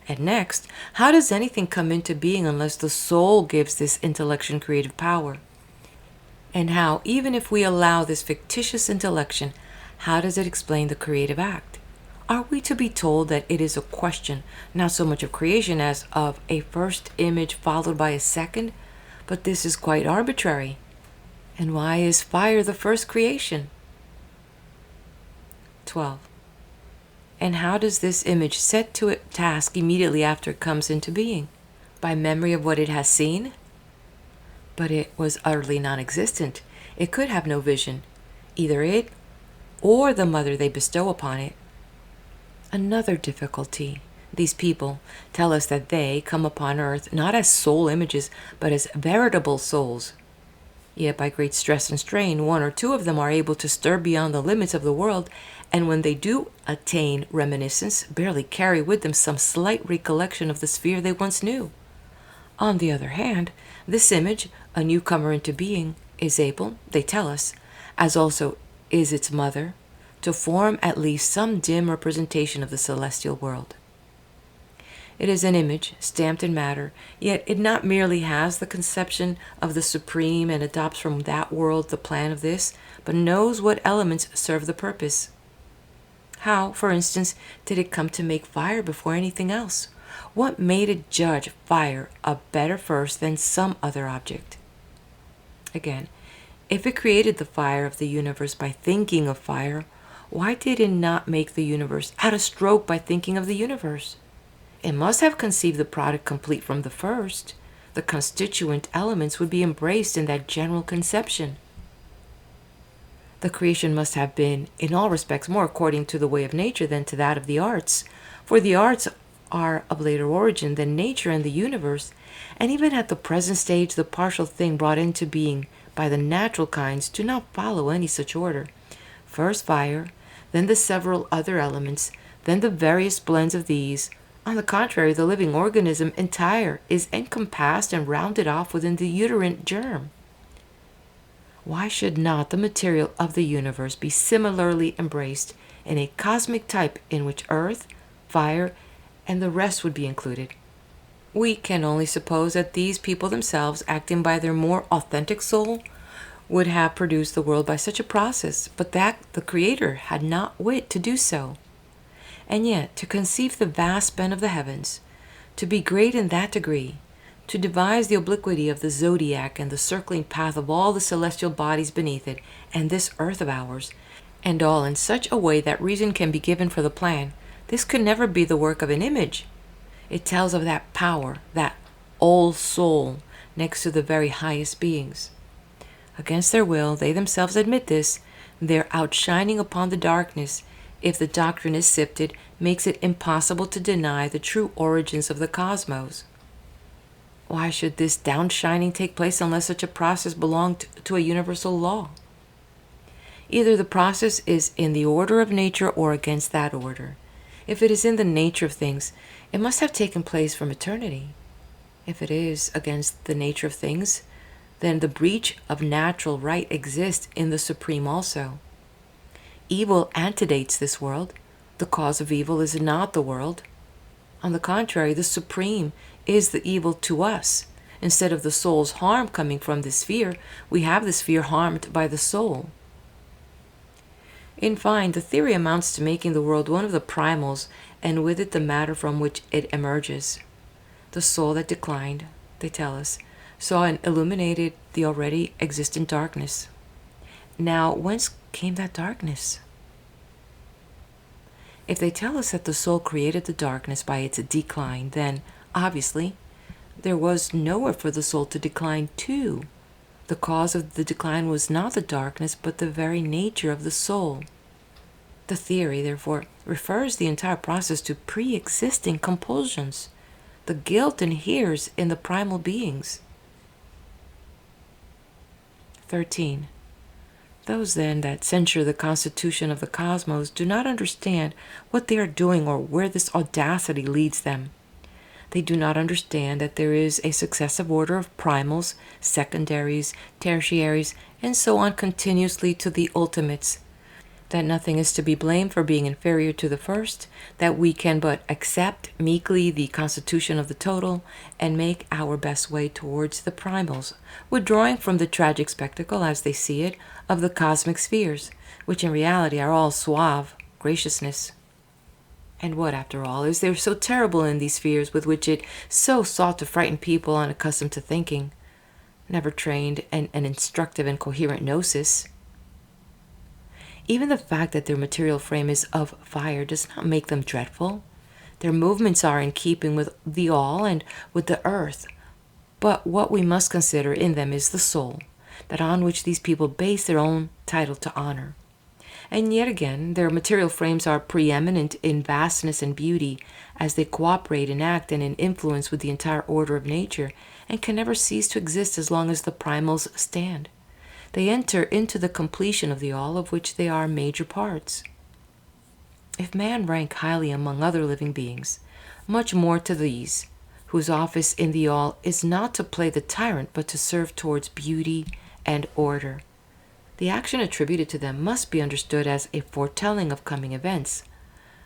A: And next, how does anything come into being unless the soul gives this intellection creative power? And how, even if we allow this fictitious intellection, how does it explain the creative act? Are we to be told that it is a question not so much of creation as of a first image followed by a second? But this is quite arbitrary. And why is fire the first creation? 12. And how does this image set to a task immediately after it comes into being? By memory of what it has seen? But it was utterly non-existent. It could have no vision, either it or the mother they bestow upon it. Another difficulty. These people tell us that they come upon earth not as soul images, but as veritable souls. Yet by great stress and strain, one or two of them are able to stir beyond the limits of the world, and when they do attain reminiscence, barely carry with them some slight recollection of the sphere they once knew. On the other hand, this image, a newcomer into being, is able, they tell us, as also is its mother, to form at least some dim representation of the celestial world. It is an image stamped in matter, yet it not merely has the conception of the supreme and adopts from that world the plan of this, but knows what elements serve the purpose. How, for instance, did it come to make fire before anything else? What made it judge fire a better first than some other object? Again, if it created the fire of the universe by thinking of fire, why did it not make the universe at a stroke by thinking of the universe? It must have conceived the product complete from the first. The constituent elements would be embraced in that general conception. The creation must have been, in all respects, more according to the way of nature than to that of the arts, for the arts are of later origin than nature and the universe, and even at the present stage the partial thing brought into being by the natural kinds do not follow any such order. First fire, then the several other elements, then the various blends of these. On the contrary, the living organism entire is encompassed and rounded off within the uterine germ. Why should not the material of the universe be similarly embraced in a cosmic type in which earth, fire, and the rest would be included? We can only suppose that these people themselves, acting by their more authentic soul, would have produced the world by such a process, but that the Creator had not wit to do so. And yet, to conceive the vast span of the heavens, to be great in that degree, to devise the obliquity of the zodiac and the circling path of all the celestial bodies beneath it, and this earth of ours, and all in such a way that reason can be given for the plan, this could never be the work of an image. It tells of that power, that all soul, next to the very highest beings. Against their will, they themselves admit this, their outshining upon the darkness, if the doctrine is sifted, makes it impossible to deny the true origins of the cosmos. Why should this downshining take place unless such a process belonged to a universal law? Either the process is in the order of nature or against that order. If it is in the nature of things, it must have taken place from eternity. If it is against the nature of things, then the breach of natural right exists in the supreme also. evil antedates this world. The cause of evil is not the world. On the contrary, the supreme is the evil to us. Instead of the soul's harm coming from this sphere, we have the sphere harmed by the soul. In fine, the theory amounts to making the world one of the primals, and with it the matter from which it emerges. The soul that declined, they tell us, saw and illuminated the already existent darkness. Now, whence came that darkness? If they tell us that the soul created the darkness by its decline, then, obviously, there was nowhere for the soul to decline to. The cause of the decline was not the darkness, but the very nature of the soul. The theory, therefore, refers the entire process to pre-existing compulsions, the guilt inheres in the primal beings. 13. Those, then, that censure the constitution of the cosmos do not understand what they are doing or where this audacity leads them. They do not understand that there is a successive order of primals, secondaries, tertiaries, and so on continuously to the ultimates, that nothing is to be blamed for being inferior to the first, that we can but accept meekly the constitution of the total, and make our best way towards the primals, withdrawing from the tragic spectacle, as they see it, of the cosmic spheres, which in reality are all suave graciousness. And what, after all, is there so terrible in these spheres with which it so sought to frighten people unaccustomed to thinking, never trained in an instructive and coherent gnosis? Even the fact that their material frame is of fire does not make them dreadful. Their movements are in keeping with the all and with the earth. But what we must consider in them is the soul, that on which these people base their own title to honor. And yet again, their material frames are preeminent in vastness and beauty, as they cooperate in act and in influence with the entire order of nature, and can never cease to exist as long as the primals stand. They enter into the completion of the all, of which they are major parts. If man rank highly among other living beings, much more to these, whose office in the all is not to play the tyrant, but to serve towards beauty and order. The action attributed to them must be understood as a foretelling of coming events,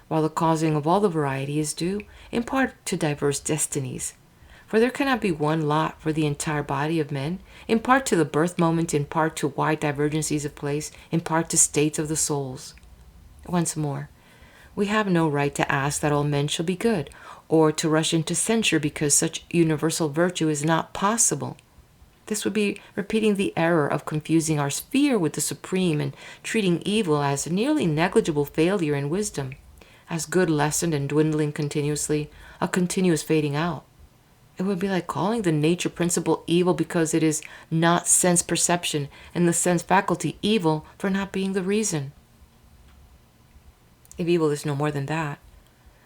A: while the causing of all the variety is due, in part, to diverse destinies. For there cannot be one lot for the entire body of men, in part to the birth moment, in part to wide divergencies of place, in part to states of the souls. Once more, we have no right to ask that all men shall be good, or to rush into censure because such universal virtue is not possible. This would be repeating the error of confusing our sphere with the supreme and treating evil as a nearly negligible failure in wisdom, as good lessened and dwindling continuously, a continuous fading out. It would be like calling the nature principle evil because it is not sense perception, and the sense faculty evil for not being the reason. If evil is no more than that,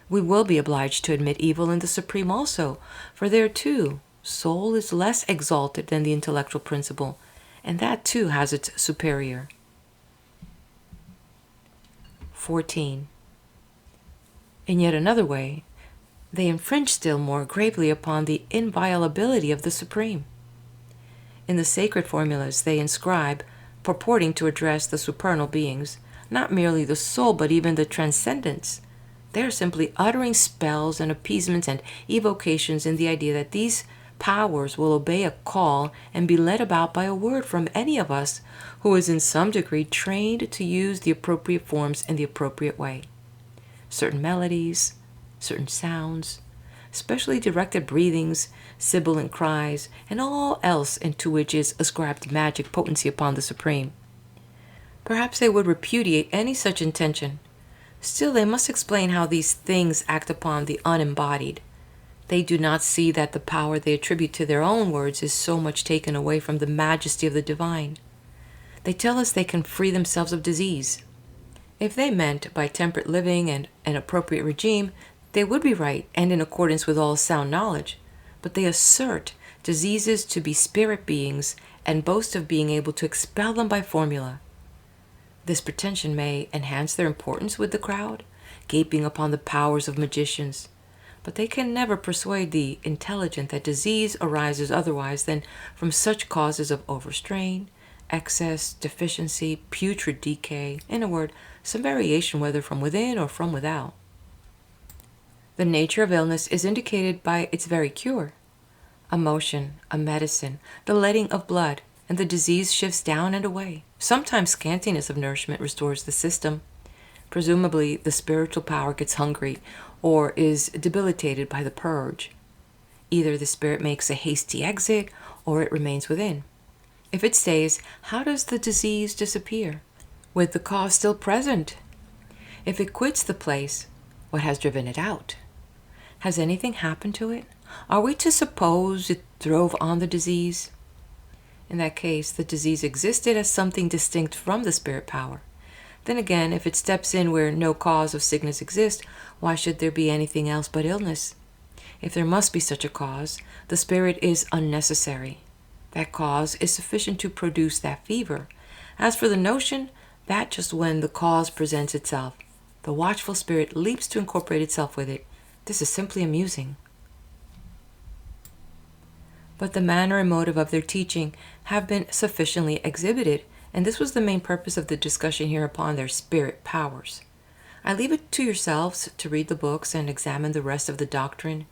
A: we will be obliged to admit evil in the supreme also, for there too, soul is less exalted than the intellectual principle, and that too has its superior. 14. In yet another way, they infringe still more gravely upon the inviolability of the supreme. In the sacred formulas they inscribe, purporting to address the supernal beings, not merely the soul but even the transcendence, they are simply uttering spells and appeasements and evocations in the idea that these powers will obey a call and be led about by a word from any of us who is in some degree trained to use the appropriate forms in the appropriate way. Certain melodies, certain sounds, specially directed breathings, sibilant cries, and all else into which is ascribed magic potency upon the supreme. Perhaps they would repudiate any such intention. Still, they must explain how these things act upon the unembodied. They do not see that the power they attribute to their own words is so much taken away from the majesty of the divine. They tell us they can free themselves of disease. If they meant by temperate living and an appropriate regime, they would be right and in accordance with all sound knowledge, but they assert diseases to be spirit beings and boast of being able to expel them by formula. This pretension may enhance their importance with the crowd, gaping upon the powers of magicians, but they can never persuade the intelligent that disease arises otherwise than from such causes of overstrain, excess, deficiency, putrid decay, in a word, some variation whether from within or from without. The nature of illness is indicated by its very cure. A motion, a medicine, the letting of blood, and the disease shifts down and away. Sometimes scantiness of nourishment restores the system. Presumably, the spiritual power gets hungry or is debilitated by the purge. Either the spirit makes a hasty exit or it remains within. If it stays, how does the disease disappear? With the cause still present. If it quits the place, what has driven it out? Has anything happened to it? Are we to suppose it drove on the disease? In that case, the disease existed as something distinct from the spirit power. Then again, if it steps in where no cause of sickness exists, why should there be anything else but illness? If there must be such a cause, the spirit is unnecessary. That cause is sufficient to produce that fever. As for the notion, that just when the cause presents itself, the watchful spirit leaps to incorporate itself with it. This is simply amusing. But the manner and motive of their teaching have been sufficiently exhibited, and this was the main purpose of the discussion here upon their spirit powers. I leave it to yourselves to read the books and examine the rest of the doctrine.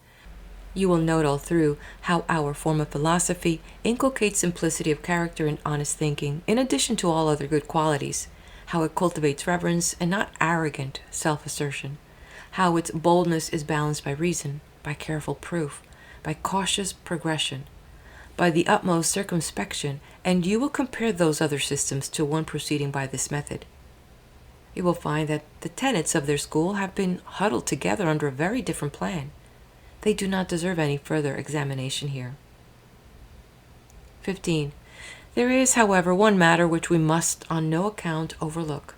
A: You will note all through how our form of philosophy inculcates simplicity of character and honest thinking, in addition to all other good qualities, how it cultivates reverence and not arrogant self-assertion, how its boldness is balanced by reason, by careful proof, by cautious progression, by the utmost circumspection, and you will compare those other systems to one proceeding by this method. You will find that the tenets of their school have been huddled together under a very different plan. They do not deserve any further examination here. 15. There is, however, one matter which we must on no account overlook.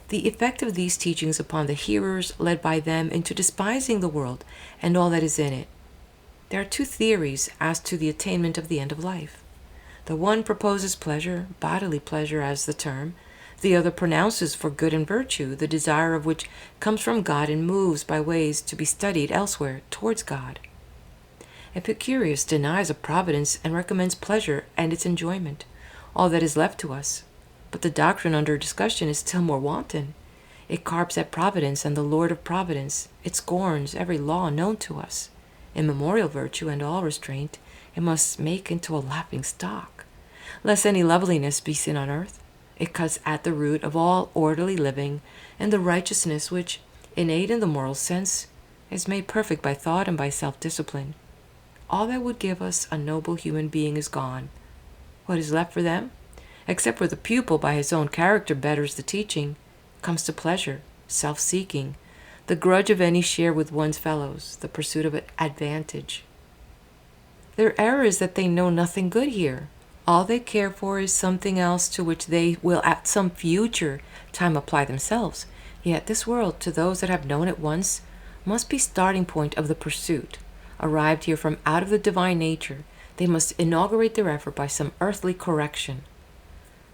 A: The effect of these teachings upon the hearers led by them into despising the world and all that is in it. There are two theories as to the attainment of the end of life. The one proposes pleasure, bodily pleasure as the term. The other pronounces for good and virtue, the desire of which comes from God and moves by ways to be studied elsewhere towards God. Epicurus denies a providence and recommends pleasure and its enjoyment, all that is left to us. But the doctrine under discussion is still more wanton. It carps at providence and the Lord of providence. It scorns every law known to us. Immemorial virtue and all restraint it must make into a laughing stock, lest any loveliness be seen on earth. It cuts at the root of all orderly living and the righteousness which, innate in the moral sense, is made perfect by thought and by self-discipline. All that would give us a noble human being is gone. What is left for them? Except where the pupil by his own character betters the teaching, comes to pleasure, self-seeking, the grudge of any share with one's fellows, the pursuit of an advantage. Their error is that they know nothing good here. All they care for is something else to which they will at some future time apply themselves. Yet this world, to those that have known it once, must be starting point of the pursuit. Arrived here from out of the divine nature, they must inaugurate their effort by some earthly correction.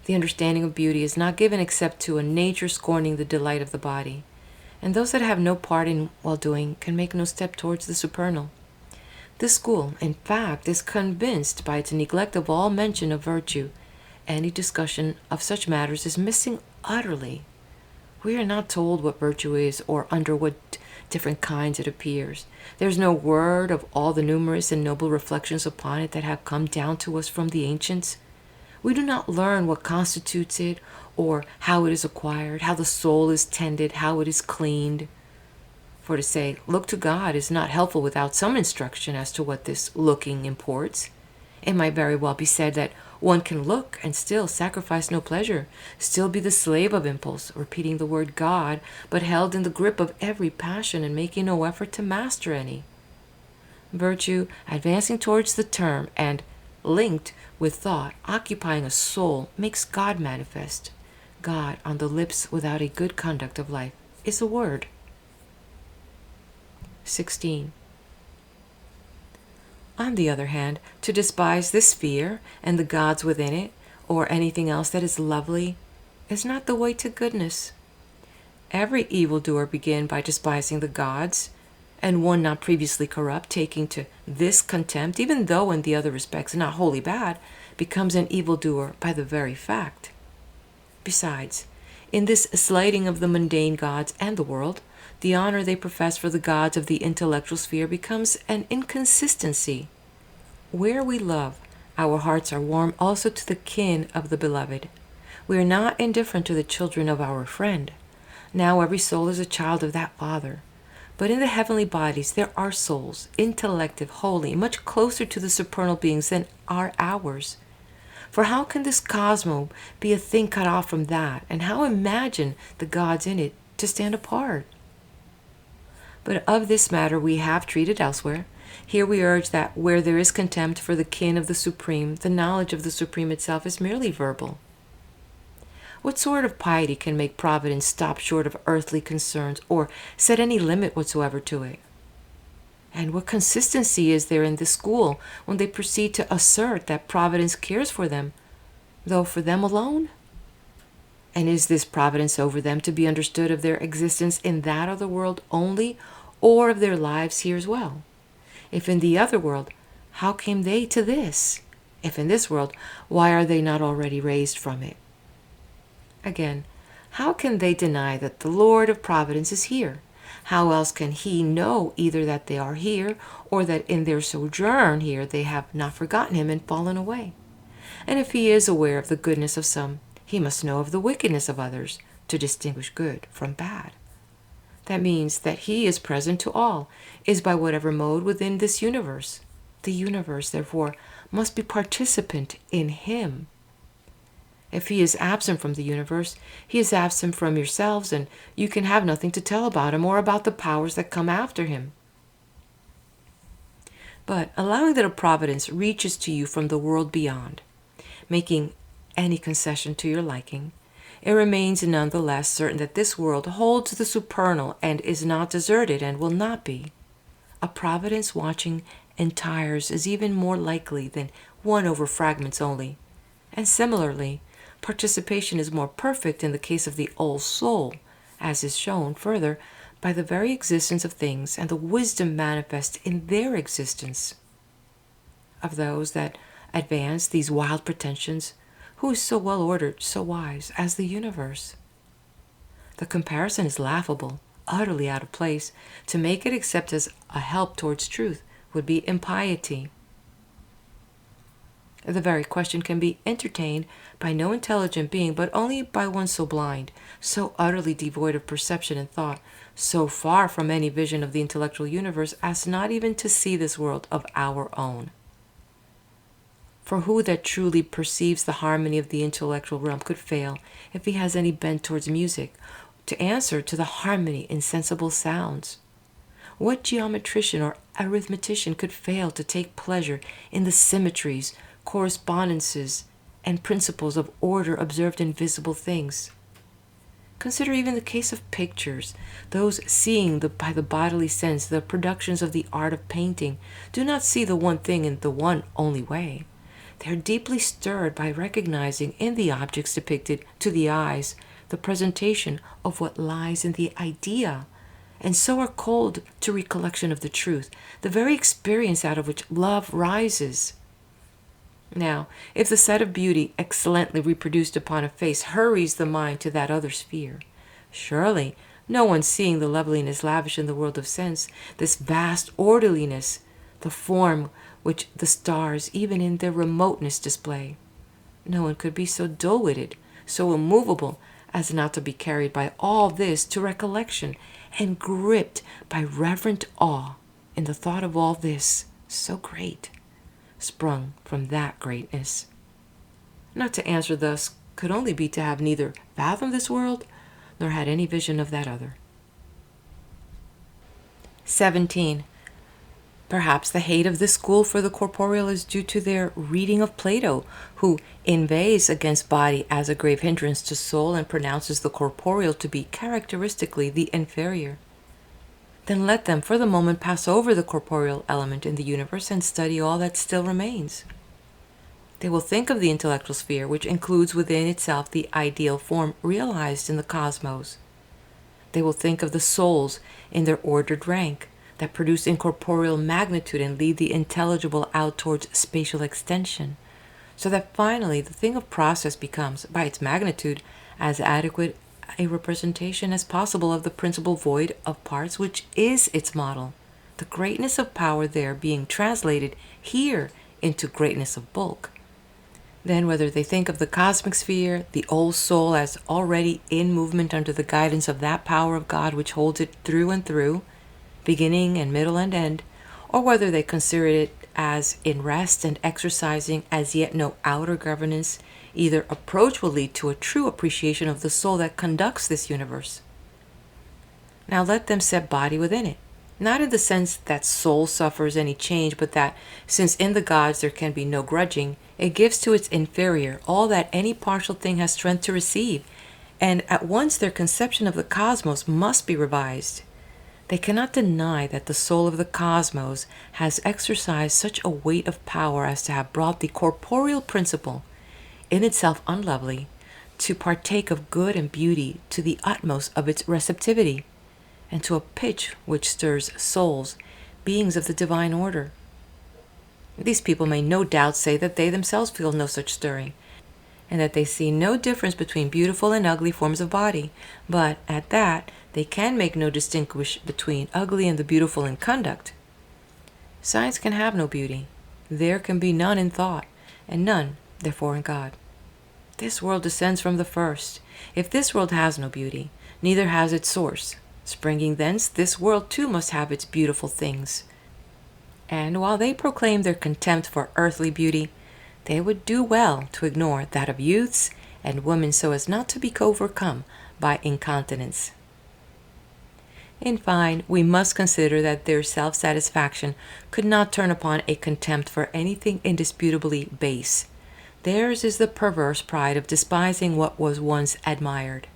A: The understanding of beauty is not given except to a nature scorning the delight of the body, and those that have no part in well-doing can make no step towards the supernal. This school, in fact, is convinced by its neglect of all mention of virtue. Any discussion of such matters is missing utterly. We are not told what virtue is or under what different kinds it appears. There is no word of all the numerous and noble reflections upon it that have come down to us from the ancients. We do not learn what constitutes it, or how it is acquired, how the soul is tended, how it is cleaned. For to say, look to God, is not helpful without some instruction as to what this looking imports. It might very well be said that one can look and still sacrifice no pleasure, still be the slave of impulse, repeating the word God, but held in the grip of every passion and making no effort to master any. Virtue, advancing towards the term and linked with thought, occupying a soul, makes God manifest. God on the lips without a good conduct of life is a word. 16. On the other hand, to despise this sphere and the gods within it, or anything else that is lovely, is not the way to goodness. Every evildoer begins by despising the gods, and one not previously corrupt, taking to this contempt, even though in the other respects not wholly bad, becomes an evildoer by the very fact. Besides, in this slighting of the mundane gods and the world, the honor they profess for the gods of the intellectual sphere becomes an inconsistency. Where we love, our hearts are warm also to the kin of the beloved. We are not indifferent to the children of our friend. Now every soul is a child of that Father. But in the heavenly bodies there are souls, intellective, holy, much closer to the supernal beings than are ours. For how can this cosmos be a thing cut off from that, and how imagine the gods in it to stand apart? But of this matter we have treated elsewhere. Here we urge that where there is contempt for the kin of the Supreme, the knowledge of the Supreme itself is merely verbal. What sort of piety can make Providence stop short of earthly concerns, or set any limit whatsoever to it? And what consistency is there in this school when they proceed to assert that Providence cares for them, though for them alone? And is this providence over them to be understood of their existence in that other world only, or of their lives here as well? If in the other world, how came they to this? If in this world, why are they not already raised from it? Again, how can they deny that the Lord of Providence is here? How else can he know either that they are here, or that in their sojourn here they have not forgotten him and fallen away? And if he is aware of the goodness of some, he must know of the wickedness of others to distinguish good from bad. That means that he is present to all, is by whatever mode within this universe. The universe, therefore, must be participant in him. If he is absent from the universe, he is absent from yourselves, and you can have nothing to tell about him or about the powers that come after him. But allowing that a providence reaches to you from the world beyond, making any concession to your liking, it remains nonetheless certain that this world holds the supernal and is not deserted and will not be. A providence watching entires is even more likely than one over fragments only, and similarly, participation is more perfect in the case of the old soul, as is shown further by the very existence of things and the wisdom manifest in their existence. Of those that advance these wild pretensions, who is so well ordered, so wise as the universe? The comparison is laughable, utterly out of place. To make it accept as a help towards truth would be impiety. The very question can be entertained by no intelligent being, but only by one so blind, so utterly devoid of perception and thought, so far from any vision of the intellectual universe as not even to see this world of our own. For who that truly perceives the harmony of the intellectual realm could fail, if he has any bent towards music, to answer to the harmony in sensible sounds? What geometrician or arithmetician could fail to take pleasure in the symmetries, correspondences, and principles of order observed in visible things? Consider even the case of pictures. Those seeing by the bodily sense the productions of the art of painting do not see the one thing in the one only way. They are deeply stirred by recognizing in the objects depicted to the eyes the presentation of what lies in the idea, and so are cold to recollection of the truth, the very experience out of which love rises. Now, if the sight of beauty excellently reproduced upon a face hurries the mind to that other sphere, surely no one seeing the loveliness lavish in the world of sense, this vast orderliness, the form which the stars even in their remoteness display, no one could be so dull-witted, so immovable, as not to be carried by all this to recollection, and gripped by reverent awe in the thought of all this so great, sprung from that greatness. Not to answer thus could only be to have neither fathomed this world, nor had any vision of that other. 17. Perhaps the hate of this school for the corporeal is due to their reading of Plato, who inveighs against body as a grave hindrance to soul and pronounces the corporeal to be characteristically the inferior. Then let them for the moment pass over the corporeal element in the universe and study all that still remains. They will think of the intellectual sphere, which includes within itself the ideal form realized in the cosmos. They will think of the souls in their ordered rank, that produce incorporeal magnitude and lead the intelligible out towards spatial extension, so that finally the thing of process becomes, by its magnitude, as adequate a representation as possible of the principal void of parts which is its model, the greatness of power there being translated here into greatness of bulk. Then whether they think of the cosmic sphere, the old soul, as already in movement under the guidance of that power of God which holds it through and through, beginning and middle and end, or whether they consider it as in rest and exercising as yet no outer governance, either approach will lead to a true appreciation of the soul that conducts this universe. Now let them set body within it, not in the sense that soul suffers any change, but that, since in the gods there can be no grudging, it gives to its inferior all that any partial thing has strength to receive, and at once their conception of the cosmos must be revised. They cannot deny that the soul of the cosmos has exercised such a weight of power as to have brought the corporeal principle, in itself unlovely, to partake of good and beauty to the utmost of its receptivity, and to a pitch which stirs souls, beings of the divine order. These people may no doubt say that they themselves feel no such stirring, and that they see no difference between beautiful and ugly forms of body, but at that they can make no distinguish between ugly and the beautiful in conduct. Science can have no beauty. There can be none in thought, and none, therefore, in God. This world descends from the first. If this world has no beauty, neither has its source. Springing thence, this world too must have its beautiful things. And while they proclaim their contempt for earthly beauty, they would do well to ignore that of youths and women so as not to be overcome by incontinence. In fine, we must consider that their self-satisfaction could not turn upon a contempt for anything indisputably base. Theirs is the perverse pride of despising what was once admired.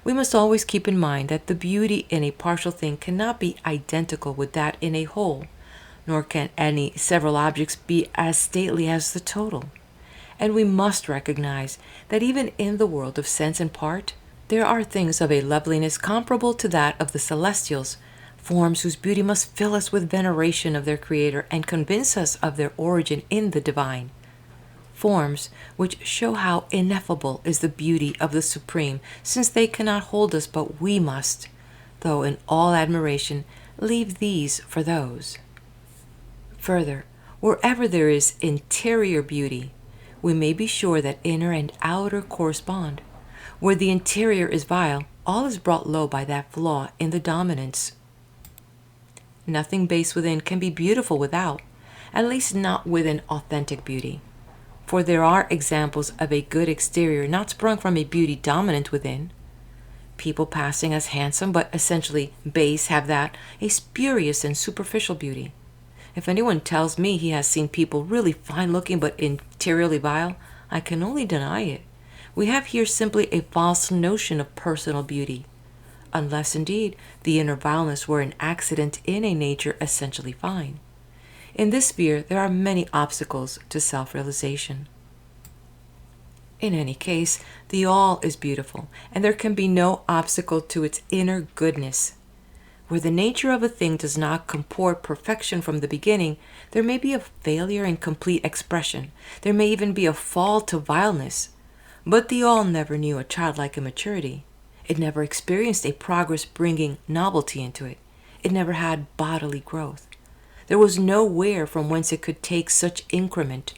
A: We must always keep in mind that the beauty in a partial thing cannot be identical with that in a whole, nor can any several objects be as stately as the total. And we must recognize that even in the world of sense and part, there are things of a loveliness comparable to that of the celestials, forms whose beauty must fill us with veneration of their Creator and convince us of their origin in the divine. Forms which show how ineffable is the beauty of the Supreme, since they cannot hold us, but we must, though in all admiration, leave these for those. Further, wherever there is interior beauty, we may be sure that inner and outer correspond. Where the interior is vile, all is brought low by that flaw in the dominance. Nothing base within can be beautiful without, at least not with an authentic beauty. For there are examples of a good exterior not sprung from a beauty dominant within. People passing as handsome but essentially base have that, a spurious and superficial beauty. If anyone tells me he has seen people really fine-looking but interiorly vile, I can only deny it. We have here simply a false notion of personal beauty, unless indeed the inner vileness were an accident in a nature essentially fine. In this sphere there are many obstacles to self-realization. In any case, the all is beautiful, and there can be no obstacle to its inner goodness. Where the nature of a thing does not comport perfection from the beginning, there may be a failure in complete expression. There may even be a fall to vileness. But the all never knew a childlike immaturity. It never experienced a progress bringing novelty into it. It never had bodily growth. There was nowhere from whence it could take such increment.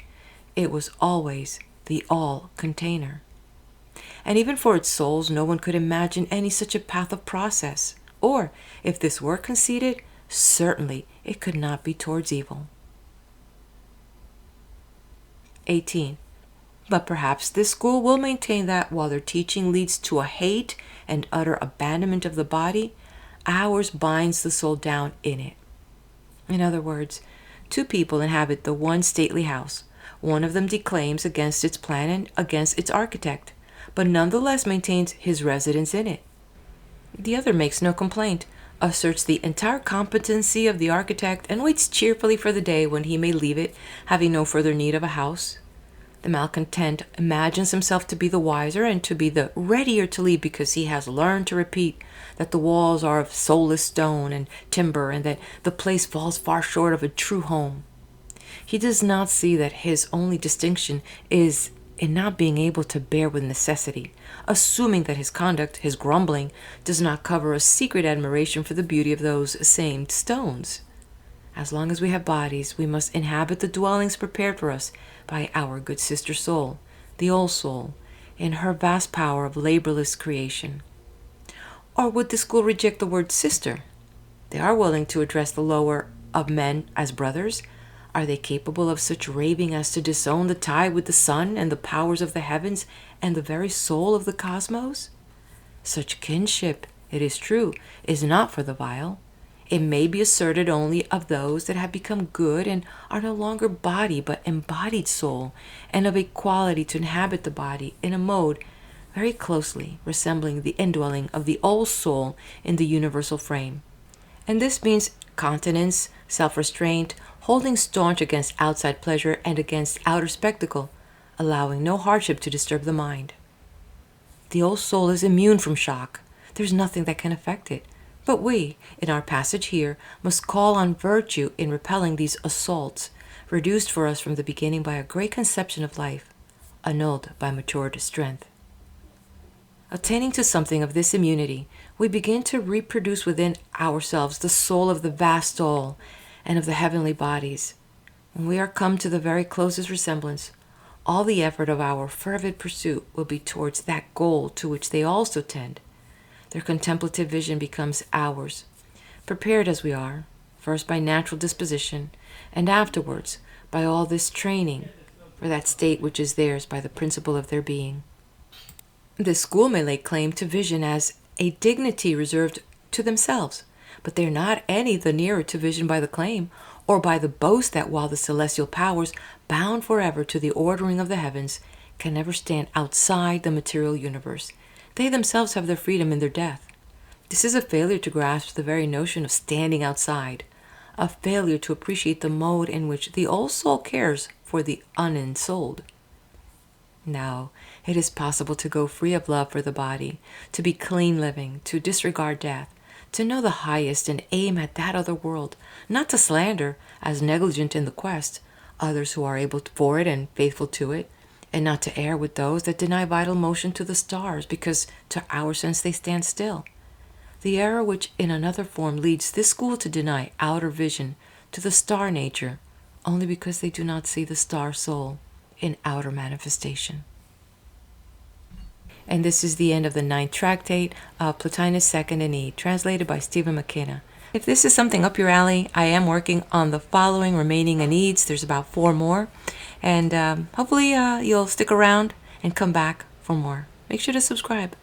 A: It was always the all container. And even for its souls, no one could imagine any such a path of process. Or, if this were conceded, certainly it could not be towards evil. 18. But perhaps this school will maintain that while their teaching leads to a hate and utter abandonment of the body, ours binds the soul down in it. In other words, two people inhabit the one stately house. One of them declaims against its plan and against its architect, but nonetheless maintains his residence in it. The other makes no complaint, asserts the entire competency of the architect, and waits cheerfully for the day when he may leave it, having no further need of a house. The malcontent imagines himself to be the wiser and to be the readier to leave because he has learned to repeat that the walls are of soulless stone and timber and that the place falls far short of a true home. He does not see that his only distinction is in not being able to bear with necessity, assuming that his conduct, his grumbling, does not cover a secret admiration for the beauty of those same stones. As long as we have bodies, we must inhabit the dwellings prepared for us by our good sister soul, the old soul, in her vast power of laborless creation. Or would the school reject the word sister? They are willing to address the lower of men as brothers. Are they capable of such raving as to disown the tie with the sun and the powers of the heavens and the very soul of the cosmos? Such kinship, it is true, is not for the vile. It may be asserted only of those that have become good and are no longer body but embodied soul, and of a quality to inhabit the body in a mode very closely resembling the indwelling of the old soul in the universal frame. And this means continence, self-restraint, holding staunch against outside pleasure and against outer spectacle, allowing no hardship to disturb the mind. The old soul is immune from shock. There's nothing that can affect it. But we, in our passage here, must call on virtue in repelling these assaults, reduced for us from the beginning by a great conception of life, annulled by matured strength. Attaining to something of this immunity, we begin to reproduce within ourselves the soul of the vast all and of the heavenly bodies. When we are come to the very closest resemblance, all the effort of our fervid pursuit will be towards that goal to which they also tend. Their contemplative vision becomes ours, prepared as we are, first by natural disposition, and afterwards by all this training for that state which is theirs by the principle of their being. This school may lay claim to vision as a dignity reserved to themselves, but they are not any the nearer to vision by the claim, or by the boast that while the celestial powers, bound forever to the ordering of the heavens, can never stand outside the material universe, they themselves have their freedom in their death. This is a failure to grasp the very notion of standing outside, a failure to appreciate the mode in which the old soul cares for the unensouled. Now, it is possible to go free of love for the body, to be clean living, to disregard death, to know the highest and aim at that other world, not to slander, as negligent in the quest, others who are able for it and faithful to it, and not to err with those that deny vital motion to the stars, because to our sense they stand still. The error which in another form leads this school to deny outer vision to the star nature, only because they do not see the star soul in outer manifestation. And this is the end of the 9th tractate of Plotinus' Second Ennead, translated by Stephen McKenna. If this is something up your alley, I am working on the following remaining Enneads. There's about 4 more. And hopefully you'll stick around and come back for more. Make sure to subscribe.